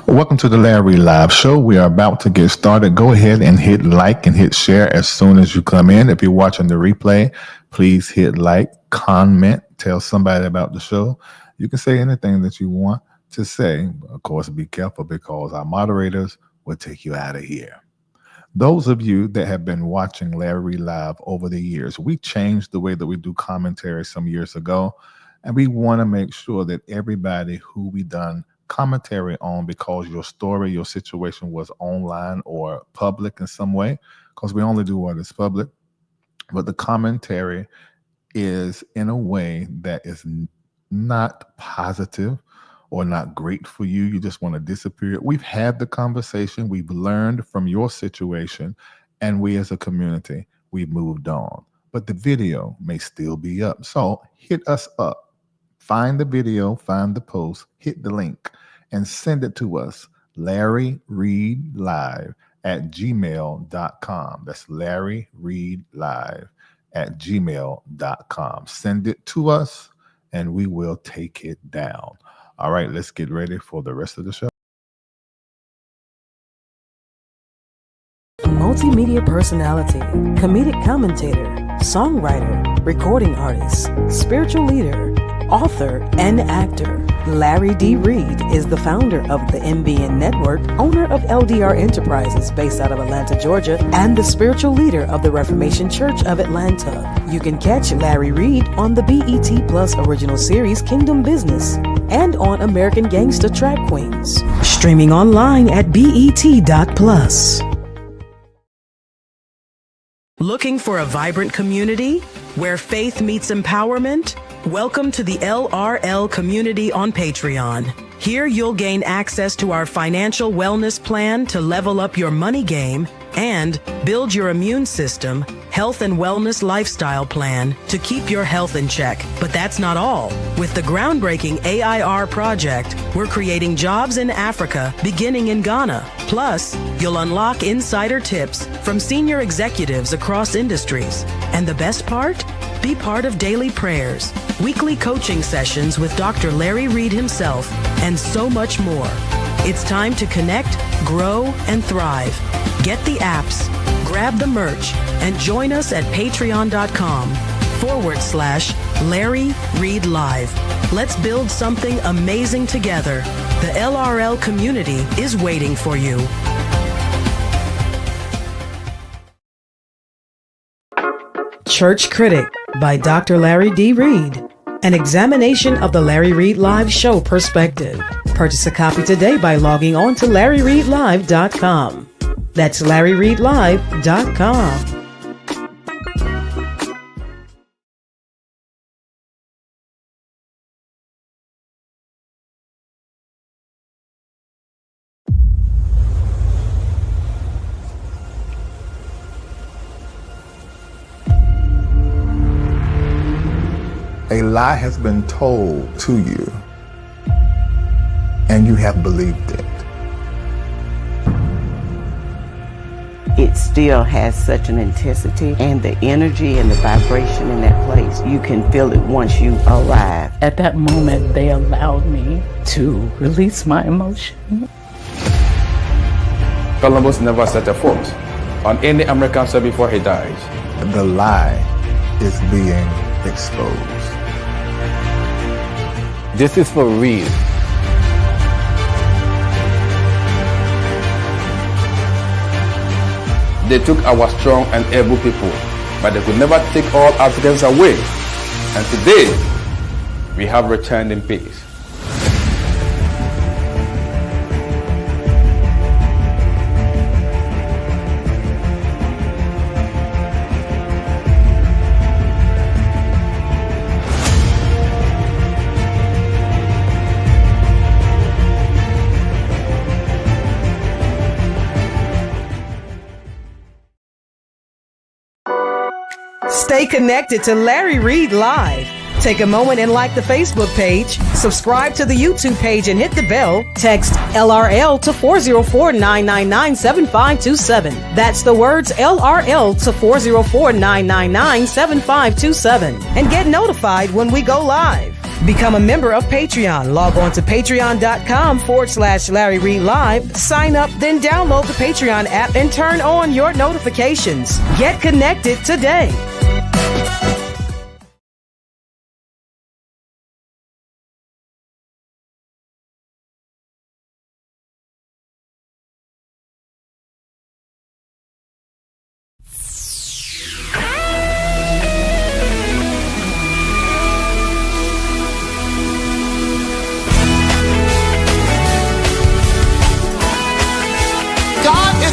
Welcome to the Larry Live Show. We are about to get started. Go ahead and hit like and hit share as soon as you come in. If you're watching the replay, please hit like, comment, tell somebody about the show. You can say anything that you want to say. Of course, be careful because our moderators will take you out of here. Those of you that have been watching Larry Live over the years, we changed the way that we do commentary some years ago, and we want to make sure that everybody who we done commentary on, because your story, your situation was online or public in some way, because we only do what is public, but the commentary is in a way that is not positive or not great for you. You just want to disappear. We've had the conversation. We've learned from your situation, and we as a community, we've moved on. But the video may still be up. So hit us up. Find the video, find the post, hit the link, and send it to us, LarryReidLive@gmail.com. That's LarryReidLive@gmail.com. Send it to us, and we will take it down. All right, let's get ready for the rest of the show. Multimedia personality, comedic commentator, songwriter, recording artist, spiritual leader, author, and actor. Larry D. Reid is the founder of the MBN Network, owner of LDR Enterprises based out of Atlanta, Georgia, and the spiritual leader of the Reformation Church of Atlanta. You can catch Larry Reid on the BET Plus original series Kingdom Business and on American Gangsta Track Queens. Streaming online at BET.plus. Looking for a vibrant community where faith meets empowerment? Welcome to the LRL community on Patreon. Here you'll gain access to our financial wellness plan to level up your money game and build your immune system, health and wellness lifestyle plan to keep your health in check. But that's not all. With the groundbreaking AIR project, we're creating jobs in Africa beginning in Ghana. Plus, you'll unlock insider tips from senior executives across industries. And the best part? Be part of daily prayers, weekly coaching sessions with Dr. Larry Reid himself, and so much more. It's time to connect, grow, and thrive. Get the apps, grab the merch, and join us at patreon.com/Larry Reid Live. Let's build something amazing together. The LRL community is waiting for you. Church Critic by Dr. Larry D. Reid. An examination of the Larry Reid Live show perspective. Purchase a copy today by logging on to LarryReidLive.com. That's LarryReidLive.com. A lie has been told to you, and you have believed it. It still has such an intensity, and the energy and the vibration in that place, you can feel it once you arrive. At that moment, they allowed me to release my emotion. Columbus never set a foot on any American soil before he died. The lie is being exposed. This is for real. They took our strong and able people, but they could never take all Africans away. And today, we have returned in peace. Stay connected to Larry Reid Live. Take a moment and like the Facebook page, subscribe to the YouTube page and hit the bell. Text LRL to 404-999-7527. That's the words LRL to 404-999-7527. And get notified when we go live. Become a member of Patreon. Log on to patreon.com/Larry Reid Live. Sign up, then download the Patreon app and turn on your notifications. Get connected today.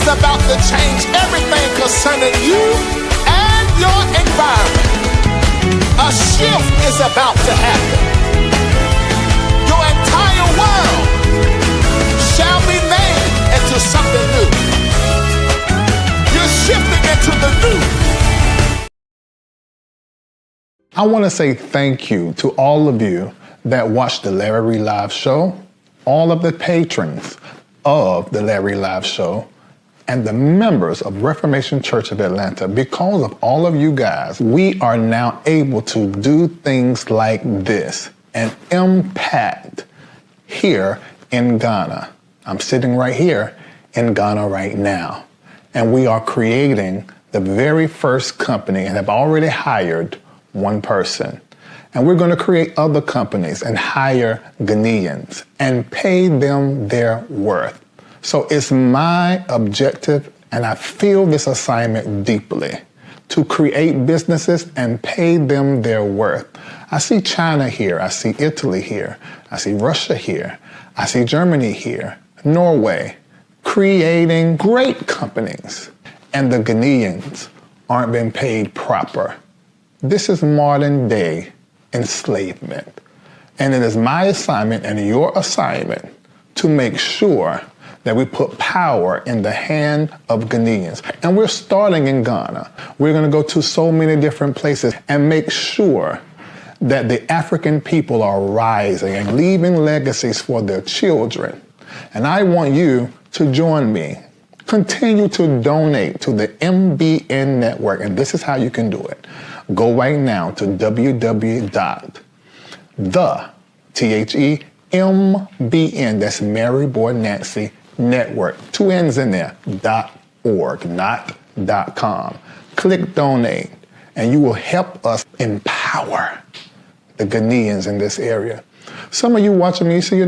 About to change everything concerning you and your environment. A shift is about to happen. Your entire world shall be made into something new. You're shifting into the new. I want to say thank you to all of you that watched the Larry Reid Live Show, all of the patrons of the Larry Reid Live Show, and the members of Reformation Church of Atlanta. Because of all of you guys, we are now able to do things like this and impact here in Ghana. I'm sitting right here in Ghana right now. And we are creating the very first company and have already hired one person. And we're going to create other companies and hire Ghanaians and pay them their worth. So it's my objective, and I feel this assignment deeply, to create businesses and pay them their worth. I see China here, I see Italy here, I see Russia here, I see Germany here, Norway, creating great companies, and the Ghanaians aren't being paid proper. This is modern day enslavement. And it is my assignment and your assignment to make sure that we put power in the hand of Ghanaians. And we're starting in Ghana. We're going to go to so many different places and make sure that the African people are rising and leaving legacies for their children. And I want you to join me. Continue to donate to the MBN network. And this is how you can do it. Go right now to www.MBN, that's Mary Boy Nancy Network, 2 N's in there, .org, not .com. Click donate, and you will help us empower the Ghanaians in this area. Some of you watching me say,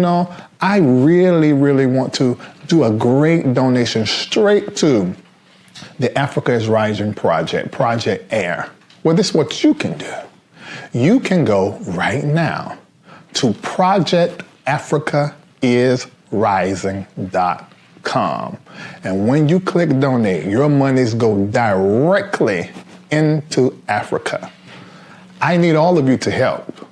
I really, really want to do a great donation straight to the Africa is Rising Project, Project AIR. Well, this is what you can do. You can go right now to projectafricaisrising.com. And when you click donate, your monies go directly into Africa. I need all of you to help.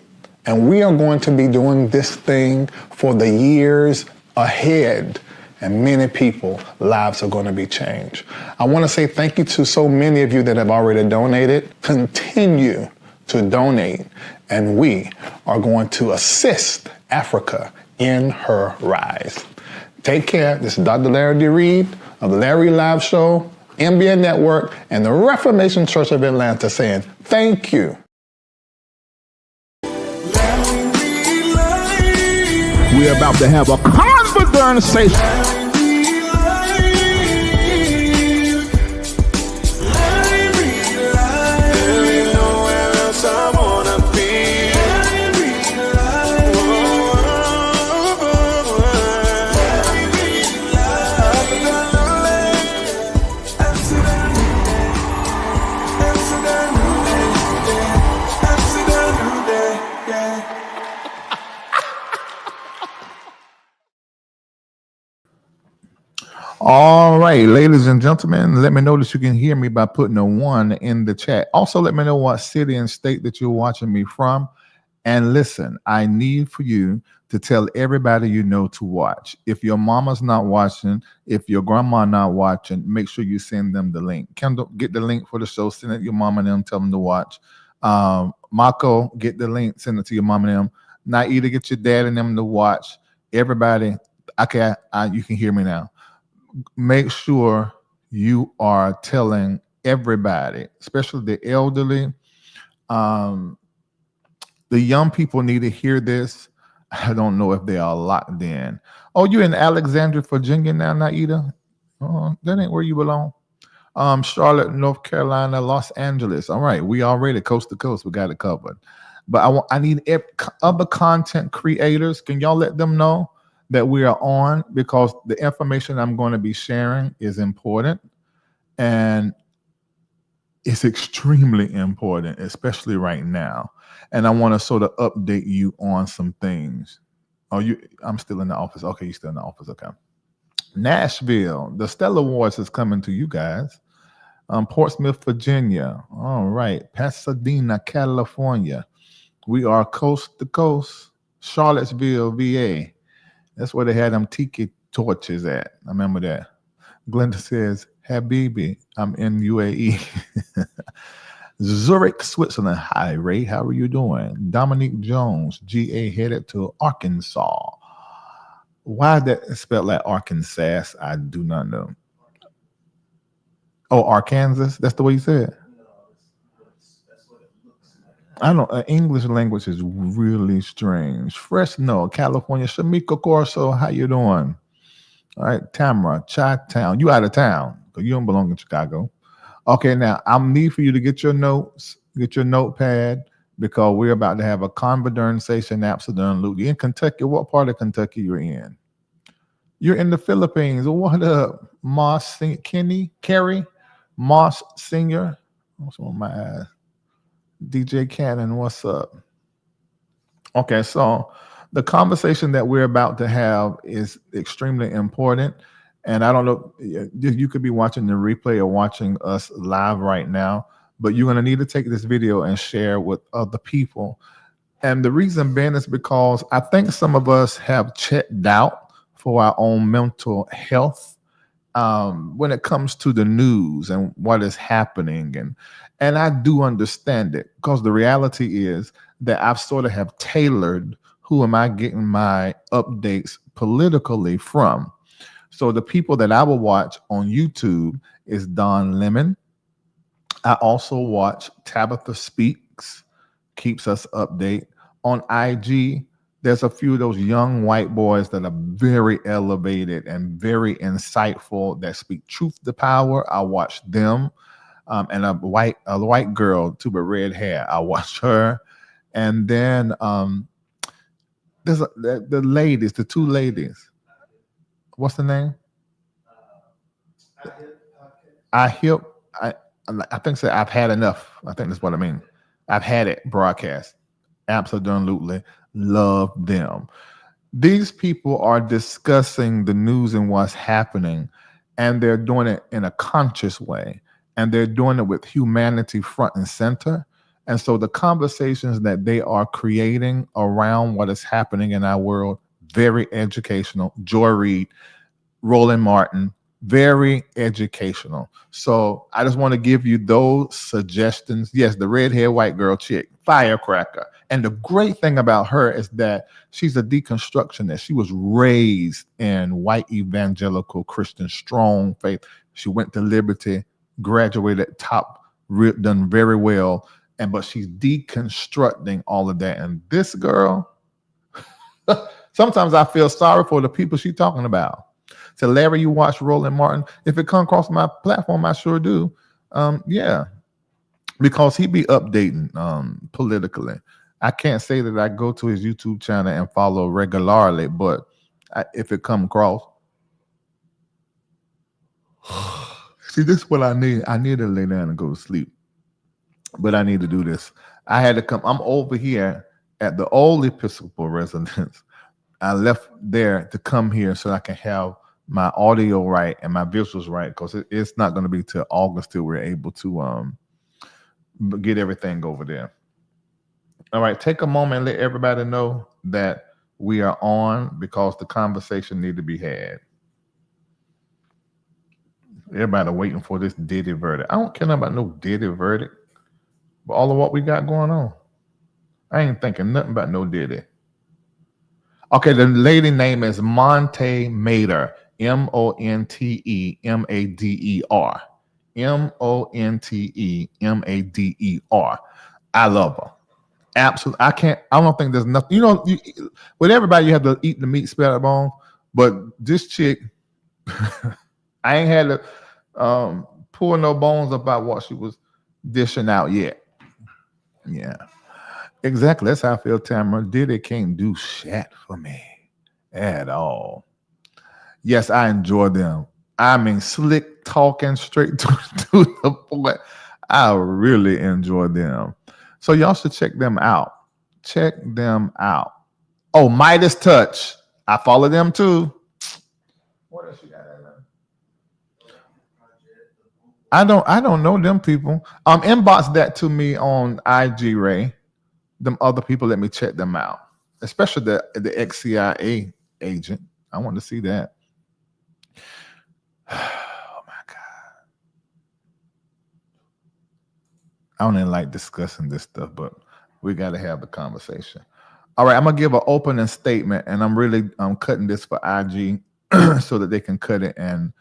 And we are going to be doing this thing for the years ahead. And many people's lives are going to be changed. I want to say thank you to so many of you that have already donated. Continue to donate, and we are going to assist Africa in her rise. Take care. This is Dr. Larry D. Reid of the Larry Live Show, MBN Network, and the Reformation Church of Atlanta saying thank you. We're about to have a conversation. All right, ladies and gentlemen, let me know that you can hear me by putting a 1 in the chat. Also, let me know what city and state that you're watching me from. And listen, I need for you to tell everybody you know to watch. If your mama's not watching, if your grandma not watching, make sure you send them the link. Kendall, get the link for the show, send it to your mama and them, tell them to watch. Mako, get the link, send it to your mama and them. Naida, get your dad and them to watch. Everybody, okay, you can hear me now. Make sure you are telling everybody, especially the elderly, The young people need to hear this. I don't know if they are locked in. Oh, you in Alexandria, Virginia now, Naida? Oh, that ain't where you belong. Charlotte, North Carolina, Los Angeles. All right, we already coast to coast. We got it covered. But I need other content creators. Can y'all let them know that we are on, because the information I'm going to be sharing is important, and it's extremely important, especially right now. And I want to sort of update you on some things. Oh, I'm still in the office. Okay, you're still in the office. Okay. Nashville, the Stellar Awards is coming to you guys. Portsmouth, Virginia. All right. Pasadena, California. We are coast to coast. Charlottesville, VA. That's where they had them tiki torches at. I remember that. Glenda says, Habibi, I'm in UAE. Zurich, Switzerland. Hi, Ray. How are you doing? Dominique Jones, GA, headed to Arkansas. Why that spelled like Arkansas, I do not know. Oh, Arkansas? That's the way you said it? I don't. English language is really strange. Fresno, California. Shamika Corso, how you doing? All right, Tamara, Chi-Town. You out of town because you don't belong in Chicago. Okay, now I'm need for you to get your notes, get your notepad, because we're about to have a conversation absolutely in Kentucky. What part of Kentucky you're in? You're in the Philippines. What up, Moss Kenny, Kerry, Moss Senior? What's on my eyes? DJ Cannon, what's up? Okay, so the conversation that we're about to have is extremely important. And I don't know, you could be watching the replay or watching us live right now, but you're going to need to take this video and share with other people. And the reason being is because I think some of us have checked out for our own mental health when it comes to the news and what is happening. And I do understand it, because the reality is that I've sort of have tailored who am I getting my updates politically from. So the people that I will watch on YouTube is Don Lemon. I also watch Tabitha Speaks, keeps us update. On IG, there's a few of those young white boys that are very elevated and very insightful that speak truth to power. I watch them. And a white girl too, but red hair. I watch her. And then there's the ladies, the two ladies. What's the name? I think so. I've had enough. I think that's what I mean. I've had it broadcast. Absolutely love them. These people are discussing the news and what's happening, and they're doing it in a conscious way, and they're doing it with humanity front and center. And so the conversations that they are creating around what is happening in our world, very educational. Joy Reid, Roland Martin, very educational. So I just want to give you those suggestions. Yes, the red-haired white girl chick, firecracker. And the great thing about her is that she's a deconstructionist. She was raised in white evangelical Christian strong faith. She went to Liberty, graduated top, done very well. But she's deconstructing all of that. And this girl, sometimes I feel sorry for the people she's talking about. So Larry, you watch Roland Martin. If it comes across my platform, I sure do. Yeah, because he be updating politically. I can't say that I go to his YouTube channel and follow regularly, but if it come across, see, this is what I need. I need to lay down and go to sleep, but I need to do this. I had to come. I'm over here at the old Episcopal residence. I left there to come here so I can have my audio right and my visuals right, because it's not going to be till August till we're able to get everything over there. All right, take a moment and let everybody know that we are on, because the conversation need to be had. Everybody waiting for this Diddy verdict. I don't care about no Diddy verdict, but all of what we got going on, I ain't thinking nothing about no Diddy. Okay, the lady name is Monte Mader. Montemader. Montemader. I love her. Absolutely. I don't think there's nothing. With everybody, you have to eat the meat, spare the bone. But this chick, I ain't had to pull no bones about what she was dishing out yet. Yeah. Exactly. That's how I feel, Tamara. Diddy can't do shit for me at all. Yes, I enjoy them. I mean, slick talking straight to the point. I really enjoy them. So y'all should check them out. Check them out. Oh, Midas Touch. I follow them too. What else you got there? I don't know them people. Inbox that to me on IG, Ray. Them other people, let me check them out. Especially the ex-CIA agent. I want to see that. Oh my God. I don't even like discussing this stuff, but we got to have the conversation. All right, I'm gonna give an opening statement, and I'm cutting this for IG so that they can cut it and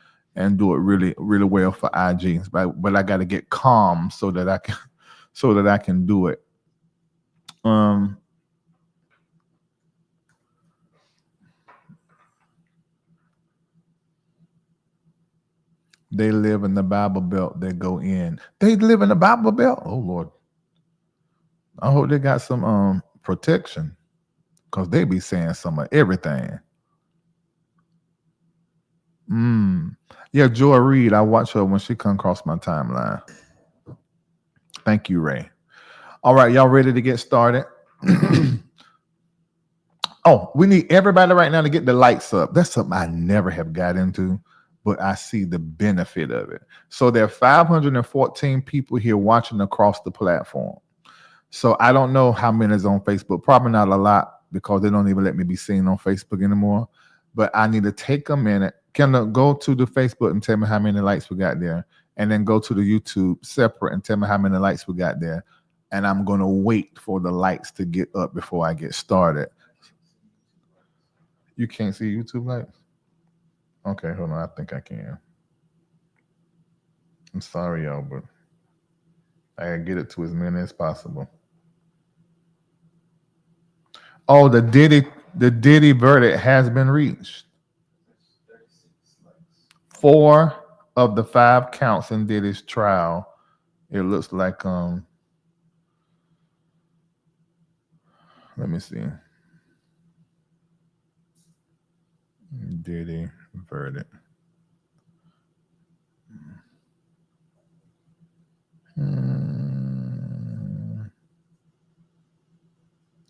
do it really, really well for IG. But I got to get calm so that I can do it. They live in the Bible Belt. They go in. They live in the Bible Belt. Oh Lord, I hope they got some protection, because they be saying some of everything. Yeah, Joy Reid. I watch her when she come across my timeline. Thank you, Ray. All right, y'all ready to get started? Oh, we need everybody right now to get the lights up. That's something I never have got into, but I see the benefit of it. So there are 514 people here watching across the platform. So I don't know how many is on Facebook. Probably not a lot, because they don't even let me be seen on Facebook anymore. But I need to take a minute. Can go to the Facebook and tell me how many likes we got there, and then go to the YouTube separate and tell me how many likes we got there. And I'm going to wait for the likes to get up before I get started. You can't see YouTube likes? Okay, hold on. I think I can. I'm sorry, y'all, but I gotta get it to as many as possible. Oh, the Diddy verdict has been reached. 4 of the 5 counts in Diddy's trial. It looks like let me see. Diddy verdict.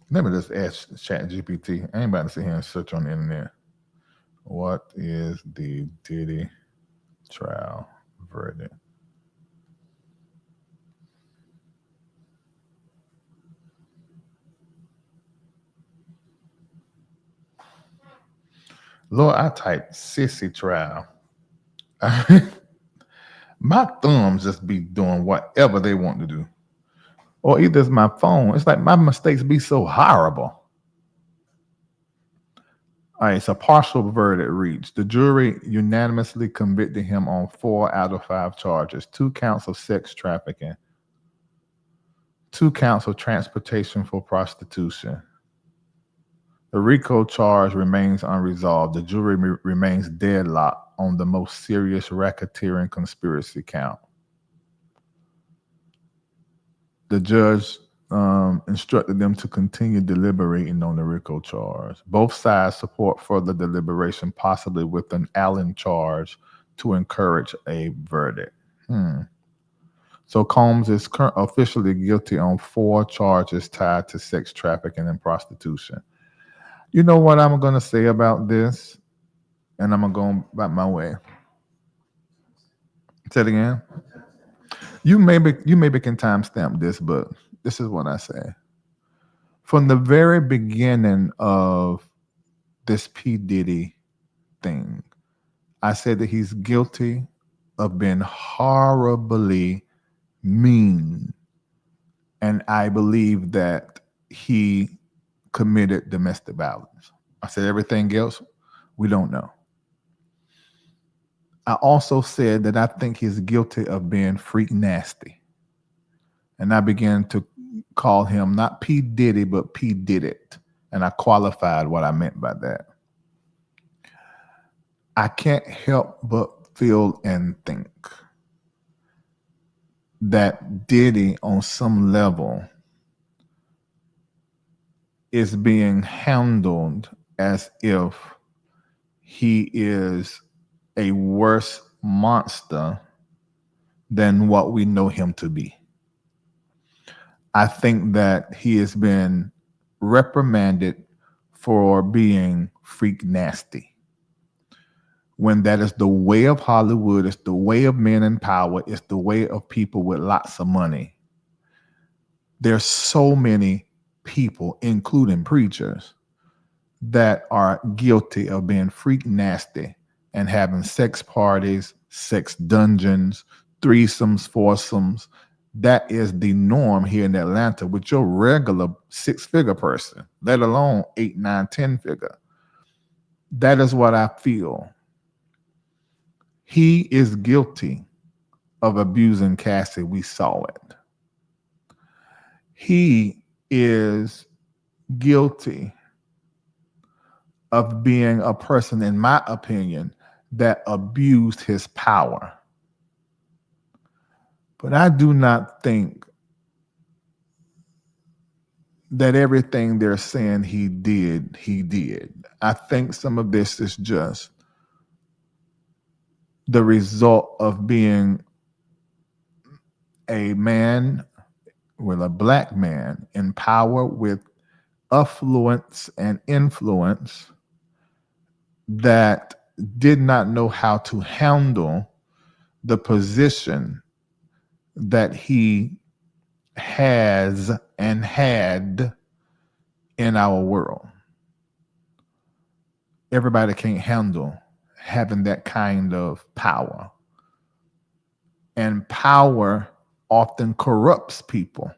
Let me just ask ChatGPT. I ain't about to sit here and search on the internet. What is the Diddy trial verdict? Lord, I typed sissy trial. My thumbs just be doing whatever they want to do. Or either it's my phone. It's like my mistakes be so horrible. All right, it's a partial verdict reached. The jury unanimously convicted him on 4 out of 5 charges: 2 counts of sex trafficking, 2 counts of transportation for prostitution. The RICO charge remains unresolved. The jury remains deadlocked on the most serious racketeering conspiracy count. The judge instructed them to continue deliberating on the RICO charge. Both sides support further deliberation, possibly with an Allen charge, to encourage a verdict. So Combs is officially guilty on 4 charges tied to sex trafficking and prostitution. You know what I'm going to say about this? And I'm going to go about my way. Say it again. You maybe can timestamp this, but this is what I say. From the very beginning of this P. Diddy thing, I said that he's guilty of being horribly mean. And I believe that he committed domestic violence. I said everything else, we don't know. I also said that I think he's guilty of being freak nasty. And I began to call him not P. Diddy, but P. Did It. And I qualified what I meant by that. I can't help but feel and think that Diddy, on some level, is being handled as if he is a worse monster than what we know him to be. I think that he has been reprimanded for being freak nasty. When that is the way of Hollywood, it's the way of men in power, it's the way of people with lots of money. There's so many people, including preachers, that are guilty of being freak nasty and having sex parties, sex dungeons, threesomes, foursomes. That is the norm here in Atlanta with your regular 6-figure person, let alone 8, 9, 10-figure. That is what I feel. He is guilty of abusing Cassie. We saw it. He is guilty of being a person, in my opinion, that abused his power. But I do not think that everything they're saying he did. I think some of this is just the result of being a man, with a black man in power with affluence and influence, that did not know how to handle the position that he has and had in our world. Everybody can't handle having that kind of power. And power often corrupts people.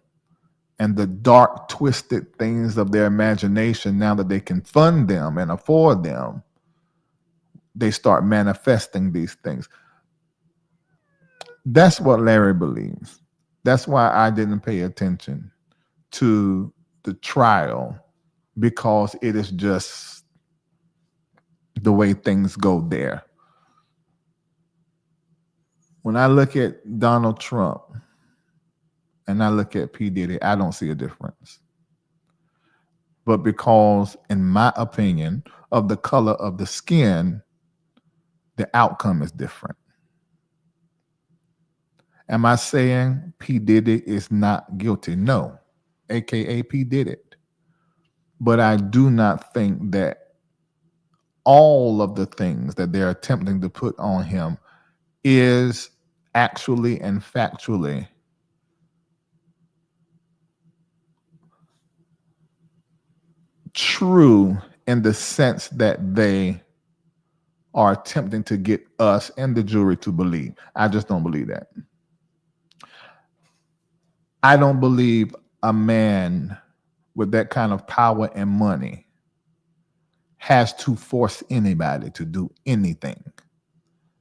And the dark, twisted things of their imagination, now that they can fund them and afford them, they start manifesting these things. That's what Larry believes. That's why I didn't pay attention to the trial, because it is just the way things go there. When I look at Donald Trump and I look at P. Diddy, I don't see a difference. But because, in my opinion, of the color of the skin, the outcome is different. Am I saying P. Diddy is not guilty? No, AKA P. did it. But I do not think that all of the things that they're attempting to put on him is actually and factually true, in the sense that they are attempting to get us and the jury to believe. I just don't believe that. I don't believe a man with that kind of power and money has to force anybody to do anything.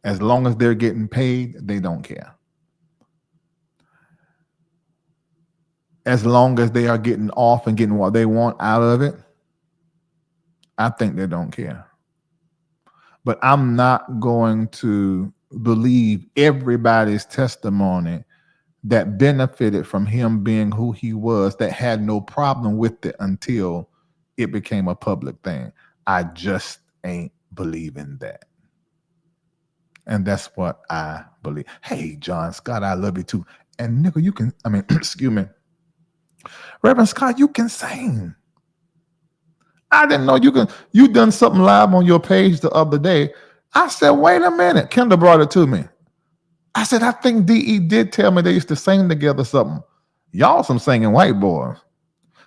As long as they're getting paid, they don't care. As long as they are getting off and getting what they want out of it, I think they don't care. But I'm not going to believe everybody's testimony that benefited from him being who he was, that had no problem with it until it became a public thing. I just ain't believing that. And that's what I believe. Hey, John Scott, I love you too. And nigga, you can, excuse me. Reverend Scott, you can sing. I didn't know you done something live on your page the other day. I said, wait a minute. Kendall brought it to me. I said, I think DE did tell me they used to sing together something. Y'all some singing white boys.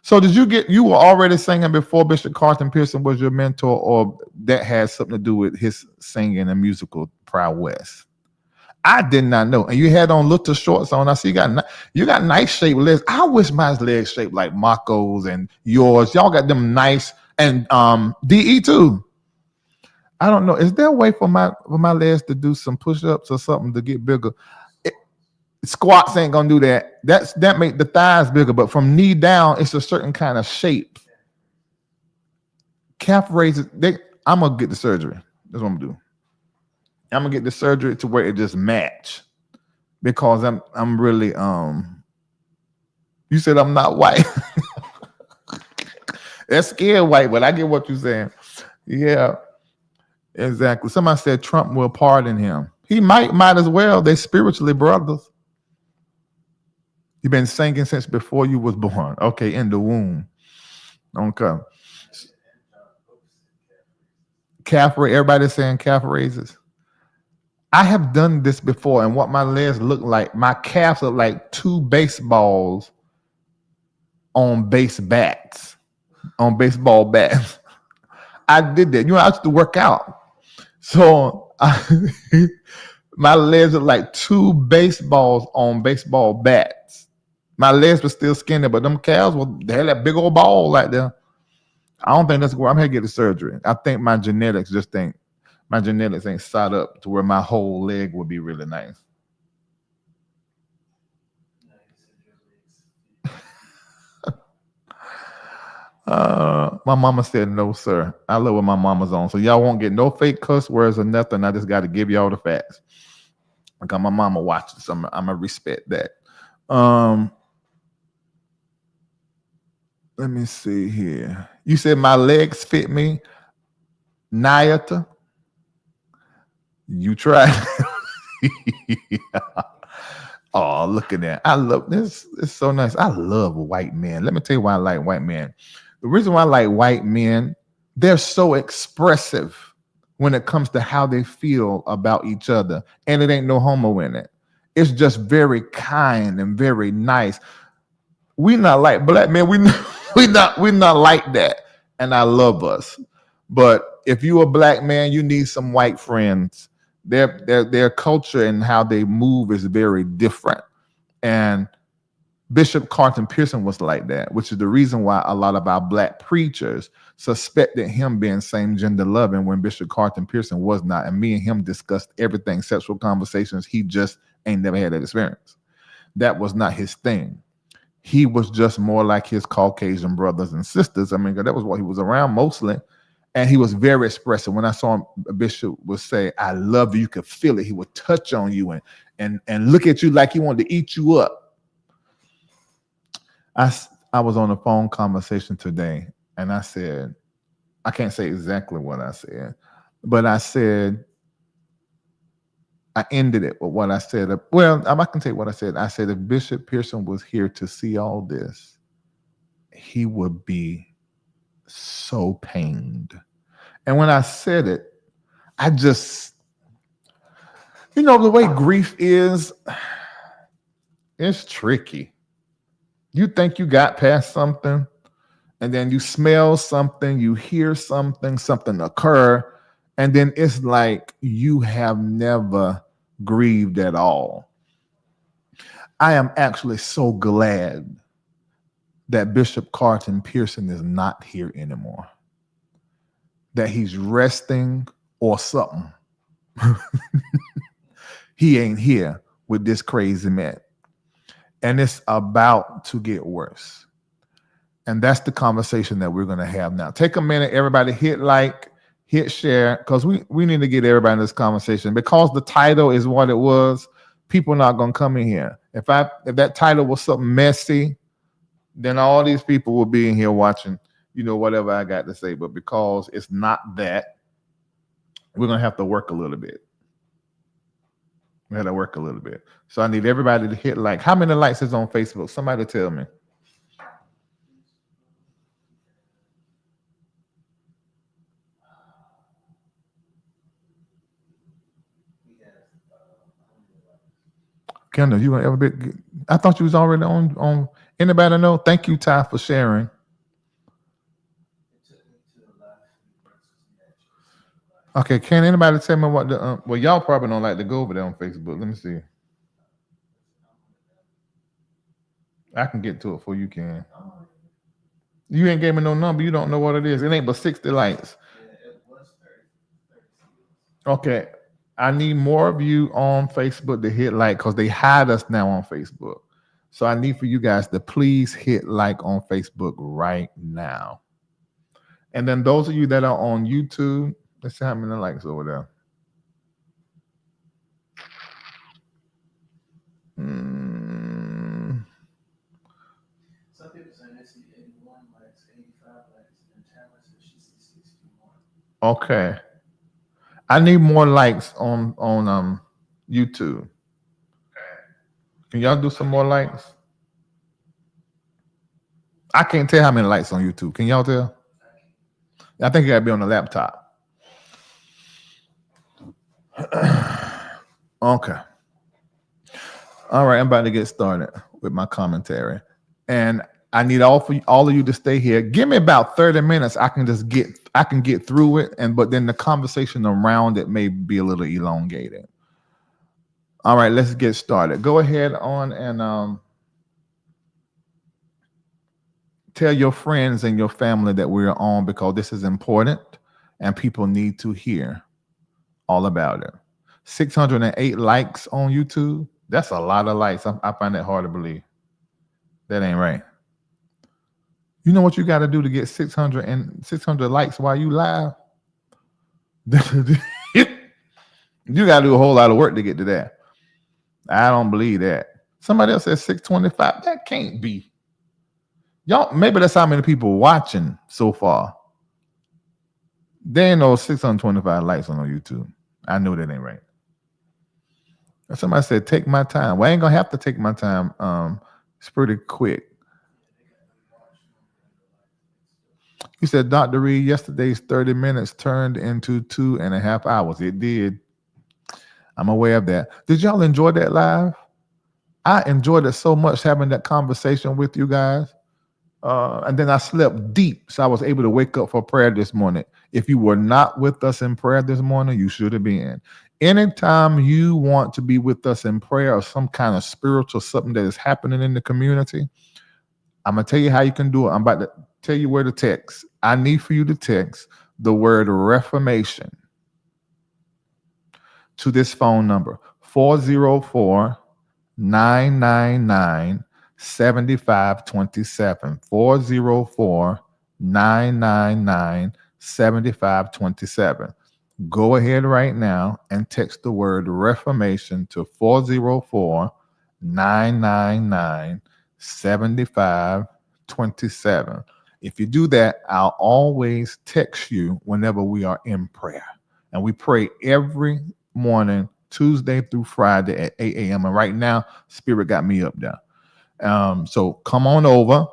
So you were already singing before Bishop Carlton Pearson was your mentor, or that had something to do with his singing and musical prowess? I did not know. And you had on little shorts on. I see you got nice shaped legs. I wish my legs shaped like Mako's and yours. Y'all got them nice, and DE too. I don't know. Is there a way for my legs to do some push-ups or something to get bigger? Squats ain't gonna do that. That make the thighs bigger, but from knee down, it's a certain kind of shape. Calf raises. I'm gonna get the surgery. That's what I'm gonna do. I'm gonna get the surgery to where it just match, because I'm really You said I'm not white. That's scared white, but I get what you're saying. Yeah, exactly. Somebody said Trump will pardon him. He might as well. They spiritually brothers. You've been singing since before you was born. Okay, in the womb. Okay. Calf raise. Everybody's saying calf raises. I have done this before, and what my legs look like, my calves look like two baseballs on baseball bats. I did that. I used to work out. So my legs look like two baseballs on baseball bats. My legs were still skinny, but them calves, they had that big old ball like there. I don't think that's where I'm going to get the surgery. I think my genetics ain't set up to where my whole leg would be really nice. My mama said no, sir. I love what my mama's on. So y'all won't get no fake cuss words or nothing. I just got to give y'all the facts. Because my mama watches, so I'm going to respect that. Let me see here. You said my legs fit me. Nyata. You tried. Oh, look at that. I love this. It's so nice. I love white men. Let me tell you why I like white men. The reason why I like white men, they're so expressive when it comes to how they feel about each other. And it ain't no homo in it. It's just very kind and very nice. We not like black men. We not like that. And I love us. But if you a black man, you need some white friends. Their culture and how they move is very different. And Bishop Carlton Pearson was like that, which is the reason why a lot of our black preachers suspected him being same gender loving when Bishop Carlton Pearson was not. And me and him discussed everything, sexual conversations. He just ain't never had that experience. That was not his thing. He was just more like his Caucasian brothers and sisters. I mean, that was what he was around mostly. And he was very expressive. When I saw him, Bishop would say, I love you. You could feel it. He would touch on you and look at you like he wanted to eat you up. I was on a phone conversation today, and I said, I can't say exactly what I said, but I said, I ended it with what I said. Well, I can tell you what I said. I said, if Bishop Pearson was here to see all this, he would be so pained. And when I said it, I just, the way grief is, it's tricky. You think you got past something, and then you smell something, you hear something occur, and then it's like you have never grieved at all. I am actually so glad that Bishop Carlton Pearson is not here anymore, that he's resting or something. He ain't here with this crazy man. And it's about to get worse. And that's the conversation that we're going to have now. Take a minute, everybody, hit like, hit share, because we need to get everybody in this conversation. Because the title is what it was, people are not going to come in here. If that title was something messy, then all these people will be in here watching, whatever I got to say. But because it's not that, we're going to have to work a little bit. We had to work a little bit. So I need everybody to hit like. How many likes is on Facebook? Somebody tell me. Kendall, you want ever be? I thought you was already on. Anybody know? Thank you, Ty, for sharing. Okay, can anybody tell me what the? Well, y'all probably don't like to go over there on Facebook. Let me see. I can get to it before you can. You ain't gave me no number. You don't know what it is. It ain't but 60 likes. Okay. I need more of you on Facebook to hit like because they hide us now on Facebook. So I need for you guys to please hit like on Facebook right now. And then those of you that are on YouTube, let's see how many likes over there. Some people say they see 81 likes, 85 likes, and Tamara says she sees 61. Okay. I need more likes on YouTube. Can y'all do some more likes? I can't tell how many likes on YouTube. Can y'all tell? I think it gotta be on the laptop. Okay. All right, I'm about to get started with my commentary. And I need all of you to stay here. Give me about 30 minutes. I can get through it, but then the conversation around it may be a little elongated. All right, let's get started. Go ahead on and tell your friends and your family that we're on because this is important and people need to hear all about it. 608 likes on YouTube. That's a lot of likes. I find that hard to believe. That ain't right. You know what you got to do to get 600 likes while you live? You got to do a whole lot of work to get to that. I don't believe that. Somebody else says 625. That can't be. Y'all, maybe that's how many people watching so far. There ain't no 625 likes on YouTube. I know that ain't right. Somebody said, take my time. Well, I ain't gonna have to take my time. It's pretty quick. You said, Dr. Reid, yesterday's 30 minutes turned into 2.5 hours. It did. I'm aware of that. Did y'all enjoy that live? I enjoyed it so much having that conversation with you guys. And then I slept deep, so I was able to wake up for prayer this morning. If you were not with us in prayer this morning, you should have been. Anytime you want to be with us in prayer or some kind of spiritual something that is happening in the community, I'm going to tell you how you can do it. I'm about to tell you where to text. I need for you to text the word Reformation to this phone number, 404-999-7527, 404-999-7527. Go ahead right now and text the word Reformation to 404-999-7527. If you do that, I'll always text you whenever we are in prayer. And we pray every morning, Tuesday through Friday at 8 a.m. And right now, Spirit got me up there. So come on over.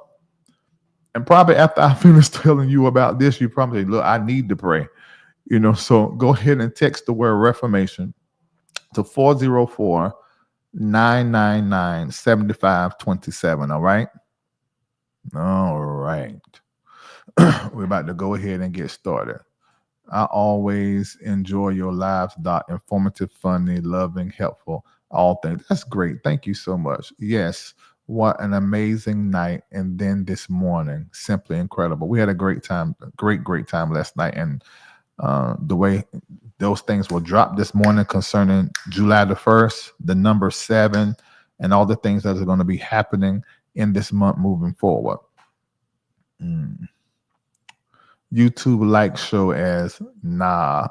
And probably after I finish telling you about this, you probably say, look, I need to pray. So go ahead and text the word Reformation to 404-999-7527. All right? All right. We're about to go ahead and get started. I always enjoy your lives, Doc. Informative, funny, loving, helpful, all things. That's great. Thank you so much. Yes. What an amazing night. And then this morning, simply incredible. We had a great time, great time last night. And the way those things will drop this morning concerning July the 1st, the number 7, and all the things that are going to be happening in this month moving forward. YouTube like show as nah.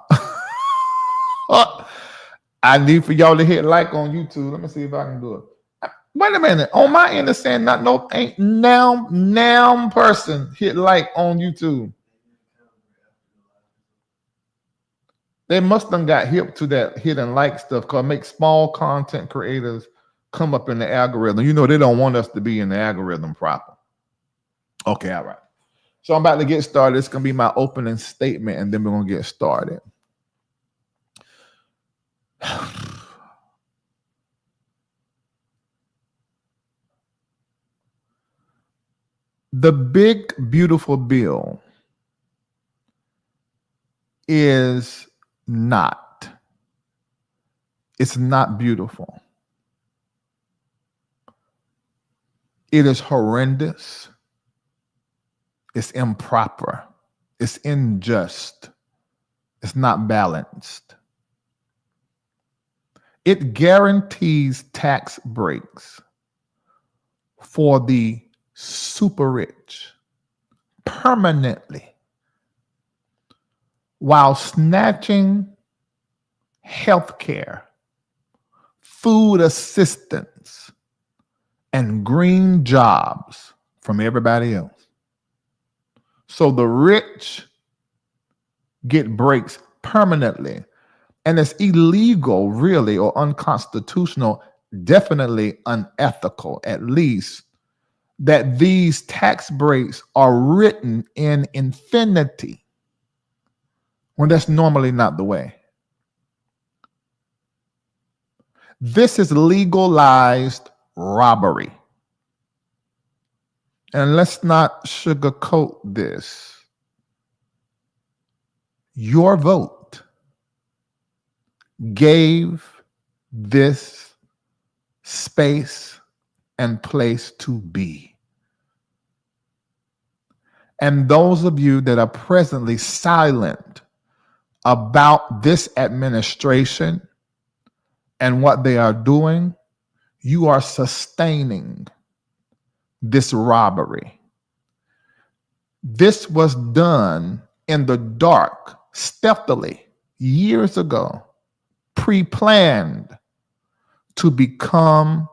I need for y'all to hit like on YouTube. Let me see if I can do it. Wait a minute. On my end, it's saying ain't now person hit like on YouTube. They must have got hip to that hit and like stuff because it makes small content creators come up in the algorithm. They don't want us to be in the algorithm proper. Okay, all right. So I'm about to get started. It's going to be my opening statement, and then we're going to get started. The big, beautiful bill is not. It's not beautiful. It is horrendous. It's improper. It's unjust. It's not balanced. It guarantees tax breaks for the super rich permanently while snatching health care, food assistance, and green jobs from everybody else. So the rich get breaks permanently. And it's illegal, really, or unconstitutional, definitely unethical, at least, that these tax breaks are written in infinity when that's normally not the way. This is legalized robbery. And let's not sugarcoat this. Your vote gave this space and place to be. And those of you that are presently silent about this administration and what they are doing, you are sustaining this robbery. This was done in the dark, stealthily, years ago, pre-planned to become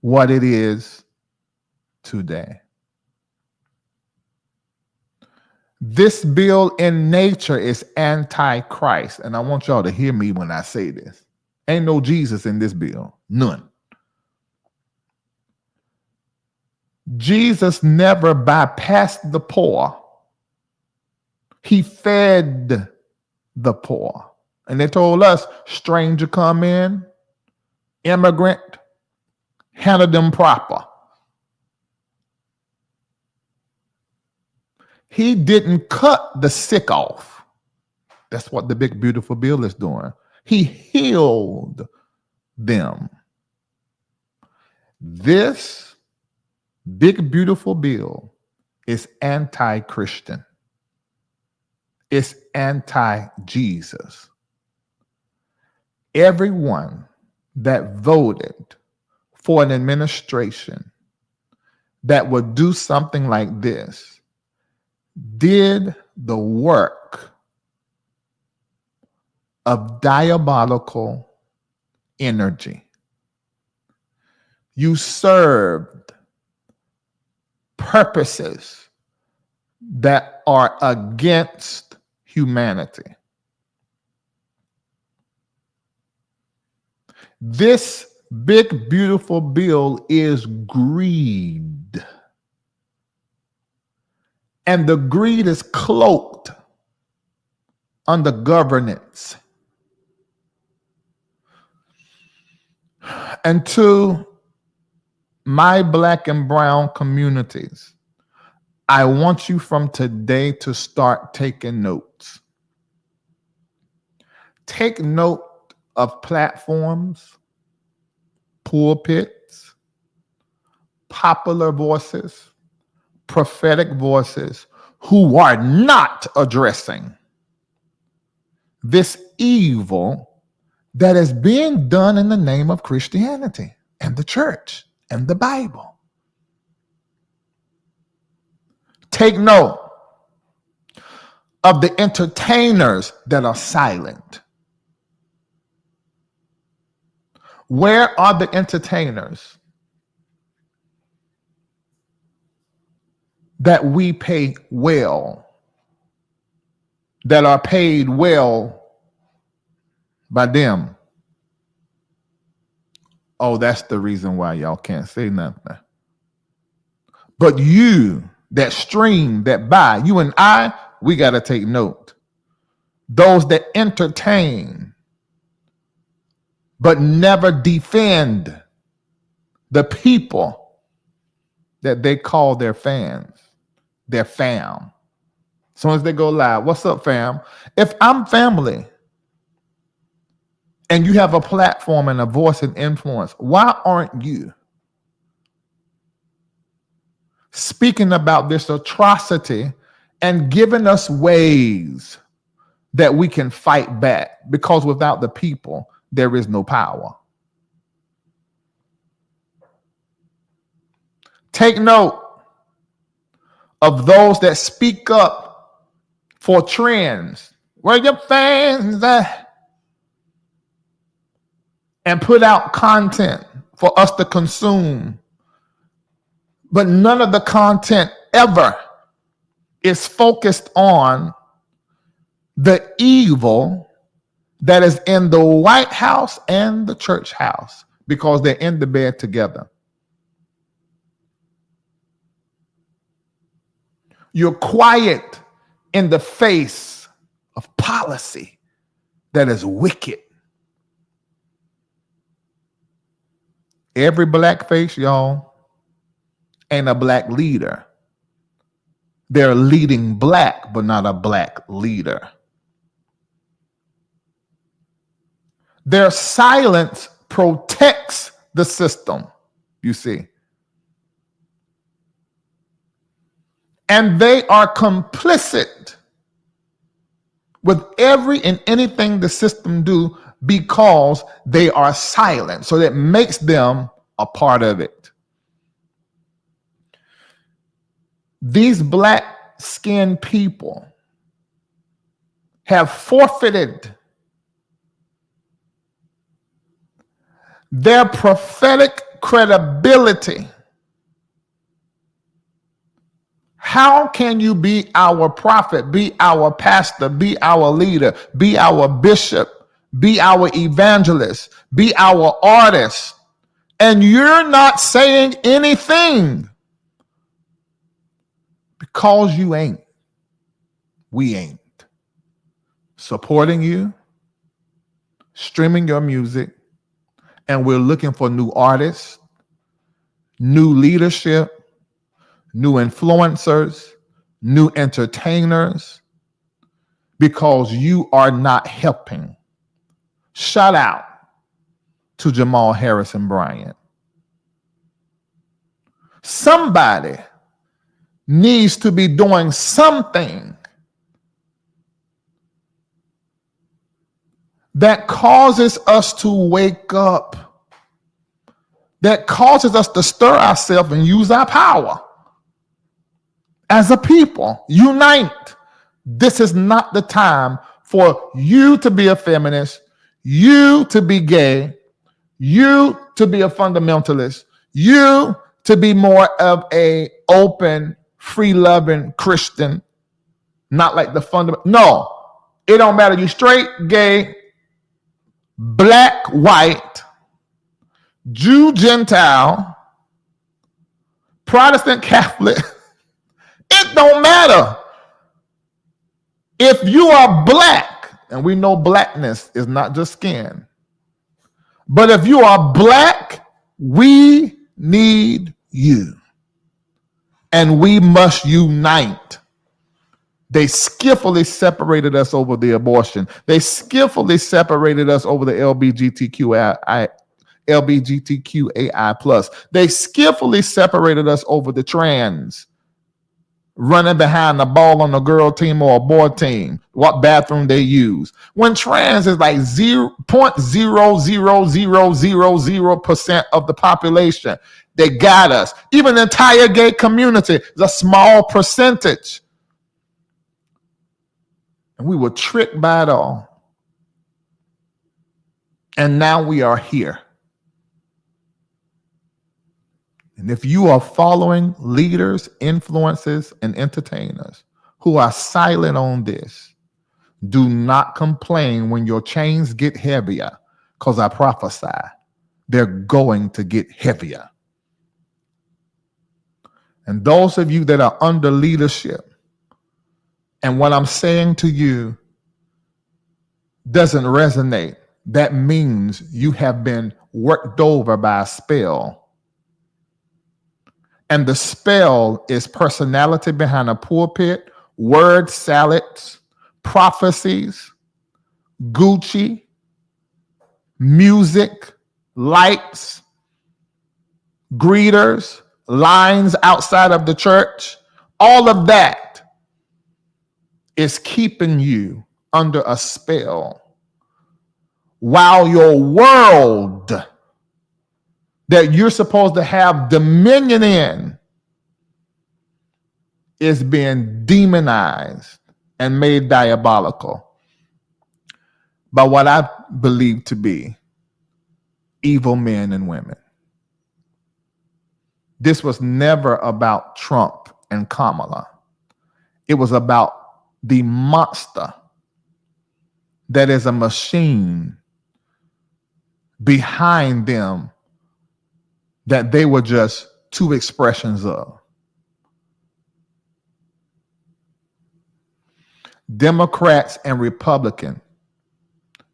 what it is today. This bill in nature is anti-Christ, and I want y'all to hear me when I say this. Ain't no Jesus in this bill, none. Jesus never bypassed the poor. He fed the poor. And they told us, stranger come in, immigrant, handle them proper. He didn't cut the sick off. That's what the big, beautiful bill is doing. He healed them. This big, beautiful bill is anti-Christian. It's anti-Jesus. Everyone that voted for an administration that would do something like this did the work of diabolical energy. You served purposes that are against humanity. This big, beautiful bill is greed. And the greed is cloaked under governance. And to my Black and brown communities, I want you from today to start taking notes. Take note of platforms, pulpits, popular voices, prophetic voices who are not addressing this evil that is being done in the name of Christianity and the church and the Bible. Take note of the entertainers that are silent. Where are the entertainers that we pay well, that are paid well by them? Oh, that's the reason why y'all can't say nothing. But you that stream, that buy, you and I, we got to take note. Those that entertain but never defend the people that they call their fans, their fam. As soon as they go live, what's up, fam? If I'm family and you have a platform and a voice and influence, why aren't you speaking about this atrocity and giving us ways that we can fight back? Because without the people, there is no power. Take note of those that speak up for trends. Where your fans at? And put out content for us to consume. But none of the content ever is focused on the evil that is in the White House and the church house, because they're in the bed together. You're quiet in the face of policy that is wicked. Every black face, y'all, ain't a black leader. They're leading black, but not a black leader. Their silence protects the system, you see. And they are complicit with every and anything the system do because they are silent. So that makes them a part of it. These black-skinned people have forfeited their prophetic credibility. How can you be our prophet, be our pastor, be our leader, be our bishop, be our evangelist, be our artist, and you're not saying anything? Because you ain't. We ain't. Supporting you, streaming your music, and we're looking for new artists, new leadership, new influencers, new entertainers, because you are not helping. Shout out to Jamal Harrison Bryant. Somebody needs to be doing something that causes us to wake up, that causes us to stir ourselves and use our power. As a people, unite. This is not the time for you to be a feminist, you to be gay, you to be a fundamentalist, you to be more of a open, free-loving Christian, not like the fundamental. No, it don't matter. You straight, gay, black, white, Jew, Gentile, Protestant, Catholic. It don't matter. If you are black, and we know blackness is not just skin, but if you are black, we need you. And we must unite. They skillfully separated us over the abortion. They skillfully separated us over the LGBTQAI plus. They skillfully separated us over the trans, running behind the ball on the girl team or a boy team, what bathroom they use. When trans is like 0.00000% of the population, they got us. Even the entire gay community is a small percentage. And we were tricked by it all. And now we are here. And if you are following leaders, influencers, and entertainers who are silent on this, do not complain when your chains get heavier, because I prophesy they're going to get heavier. And those of you that are under leadership, and what I'm saying to you doesn't resonate, that means you have been worked over by a spell. And the spell is personality behind a pulpit, word salads, prophecies, Gucci, music, lights, greeters, lines outside of the church. All of that is keeping you under a spell. while your world that you're supposed to have dominion in is being demonized and made diabolical by what I believe to be evil men and women. This was never about Trump and Kamala. It was about the monster that is a machine behind them that they were just two expressions of. Democrats and Republicans,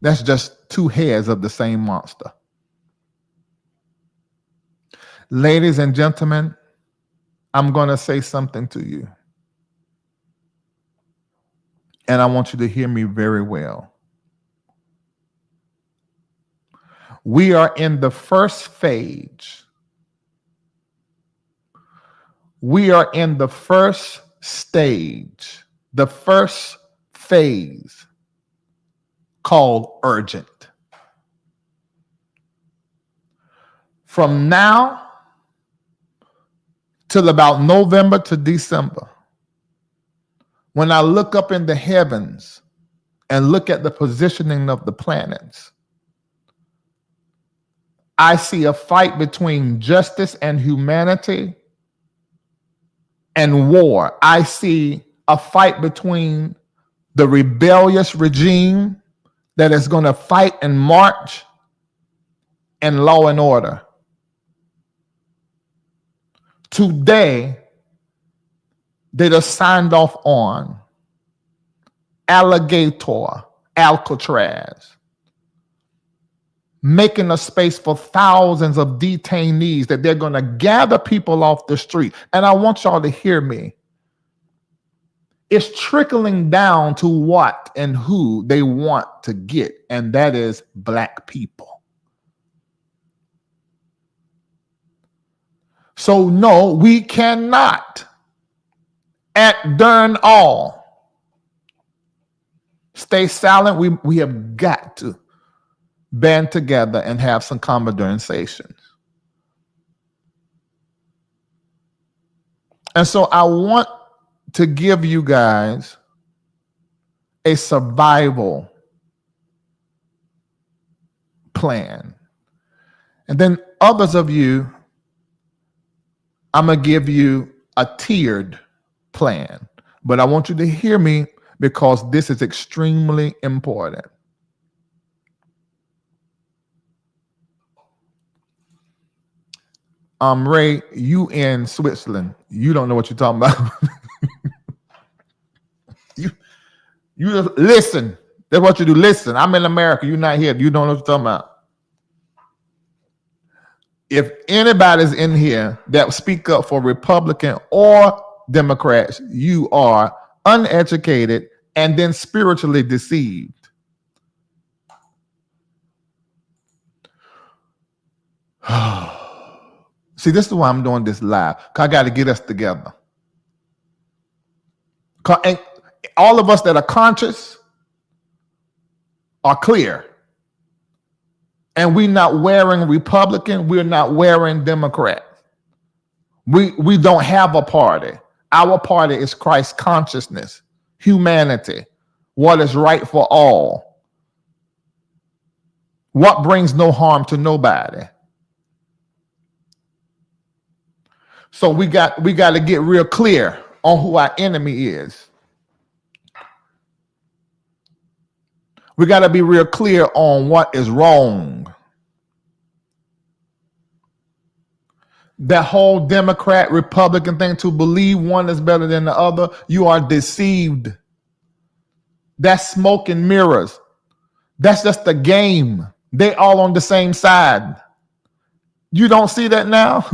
that's just two heads of the same monster. Ladies and gentlemen, I'm going to say something to you. And I want you to hear me very well. We are in the first phase. We are in the first stage, the first phase called urgent. From now till about November to December, when I look up in the heavens and look at the positioning of the planets, I see a fight between justice and humanity and war. I see a fight between the rebellious regime that is going to fight and march and law and order. Today, they just signed off on Alcatraz, making a space for thousands of detainees that they're going to gather people off the street. And I want y'all to hear me. It's trickling down to what and who they want to get, and that is black people. So no, we cannot at darn all stay silent. We have got to band together and have some conversations. And so I want to give you guys a survival plan. And then others of you, I'm going to give you a tiered plan. But I want you to hear me because this is extremely important. Ray, you in Switzerland. You don't know what you're talking about. You just listen. That's what you do. Listen. I'm in America. You're not here. You don't know what you're talking about. If anybody's in here that speak up for Republican or Democrats, you are uneducated and then spiritually deceived. See, this is why I'm doing this live. Because I got to get us together. And all of us that are conscious are clear. And we're not wearing Republican. We're not wearing Democrat. We don't have a party. Our party is Christ consciousness, humanity, what is right for all, what brings no harm to nobody. So we got to get real clear on who our enemy is. We got to be real clear on what is wrong. That whole Democrat, Republican thing, to believe one is better than the other, you are deceived. That's smoke and mirrors. That's just the game. They all on the same side. You don't see that now?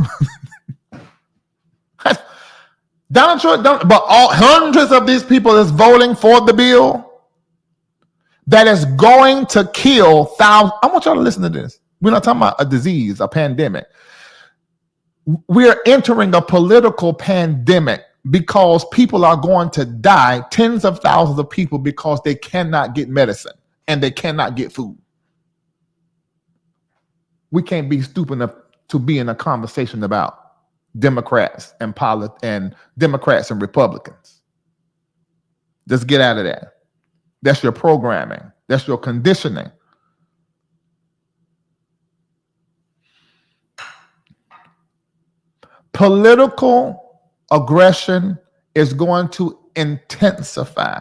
Donald Trump, but hundreds of these people is voting for the bill that is going to kill thousands. I want y'all to listen to this. We're not talking about a disease, a pandemic. We're entering a political pandemic because people are going to die, tens of thousands of people, because they cannot get medicine and they cannot get food. We can't be stupid enough to be in a conversation about Democrats and Democrats and Republicans. Just get out of that. That's your programming. That's your conditioning. Political aggression is going to intensify.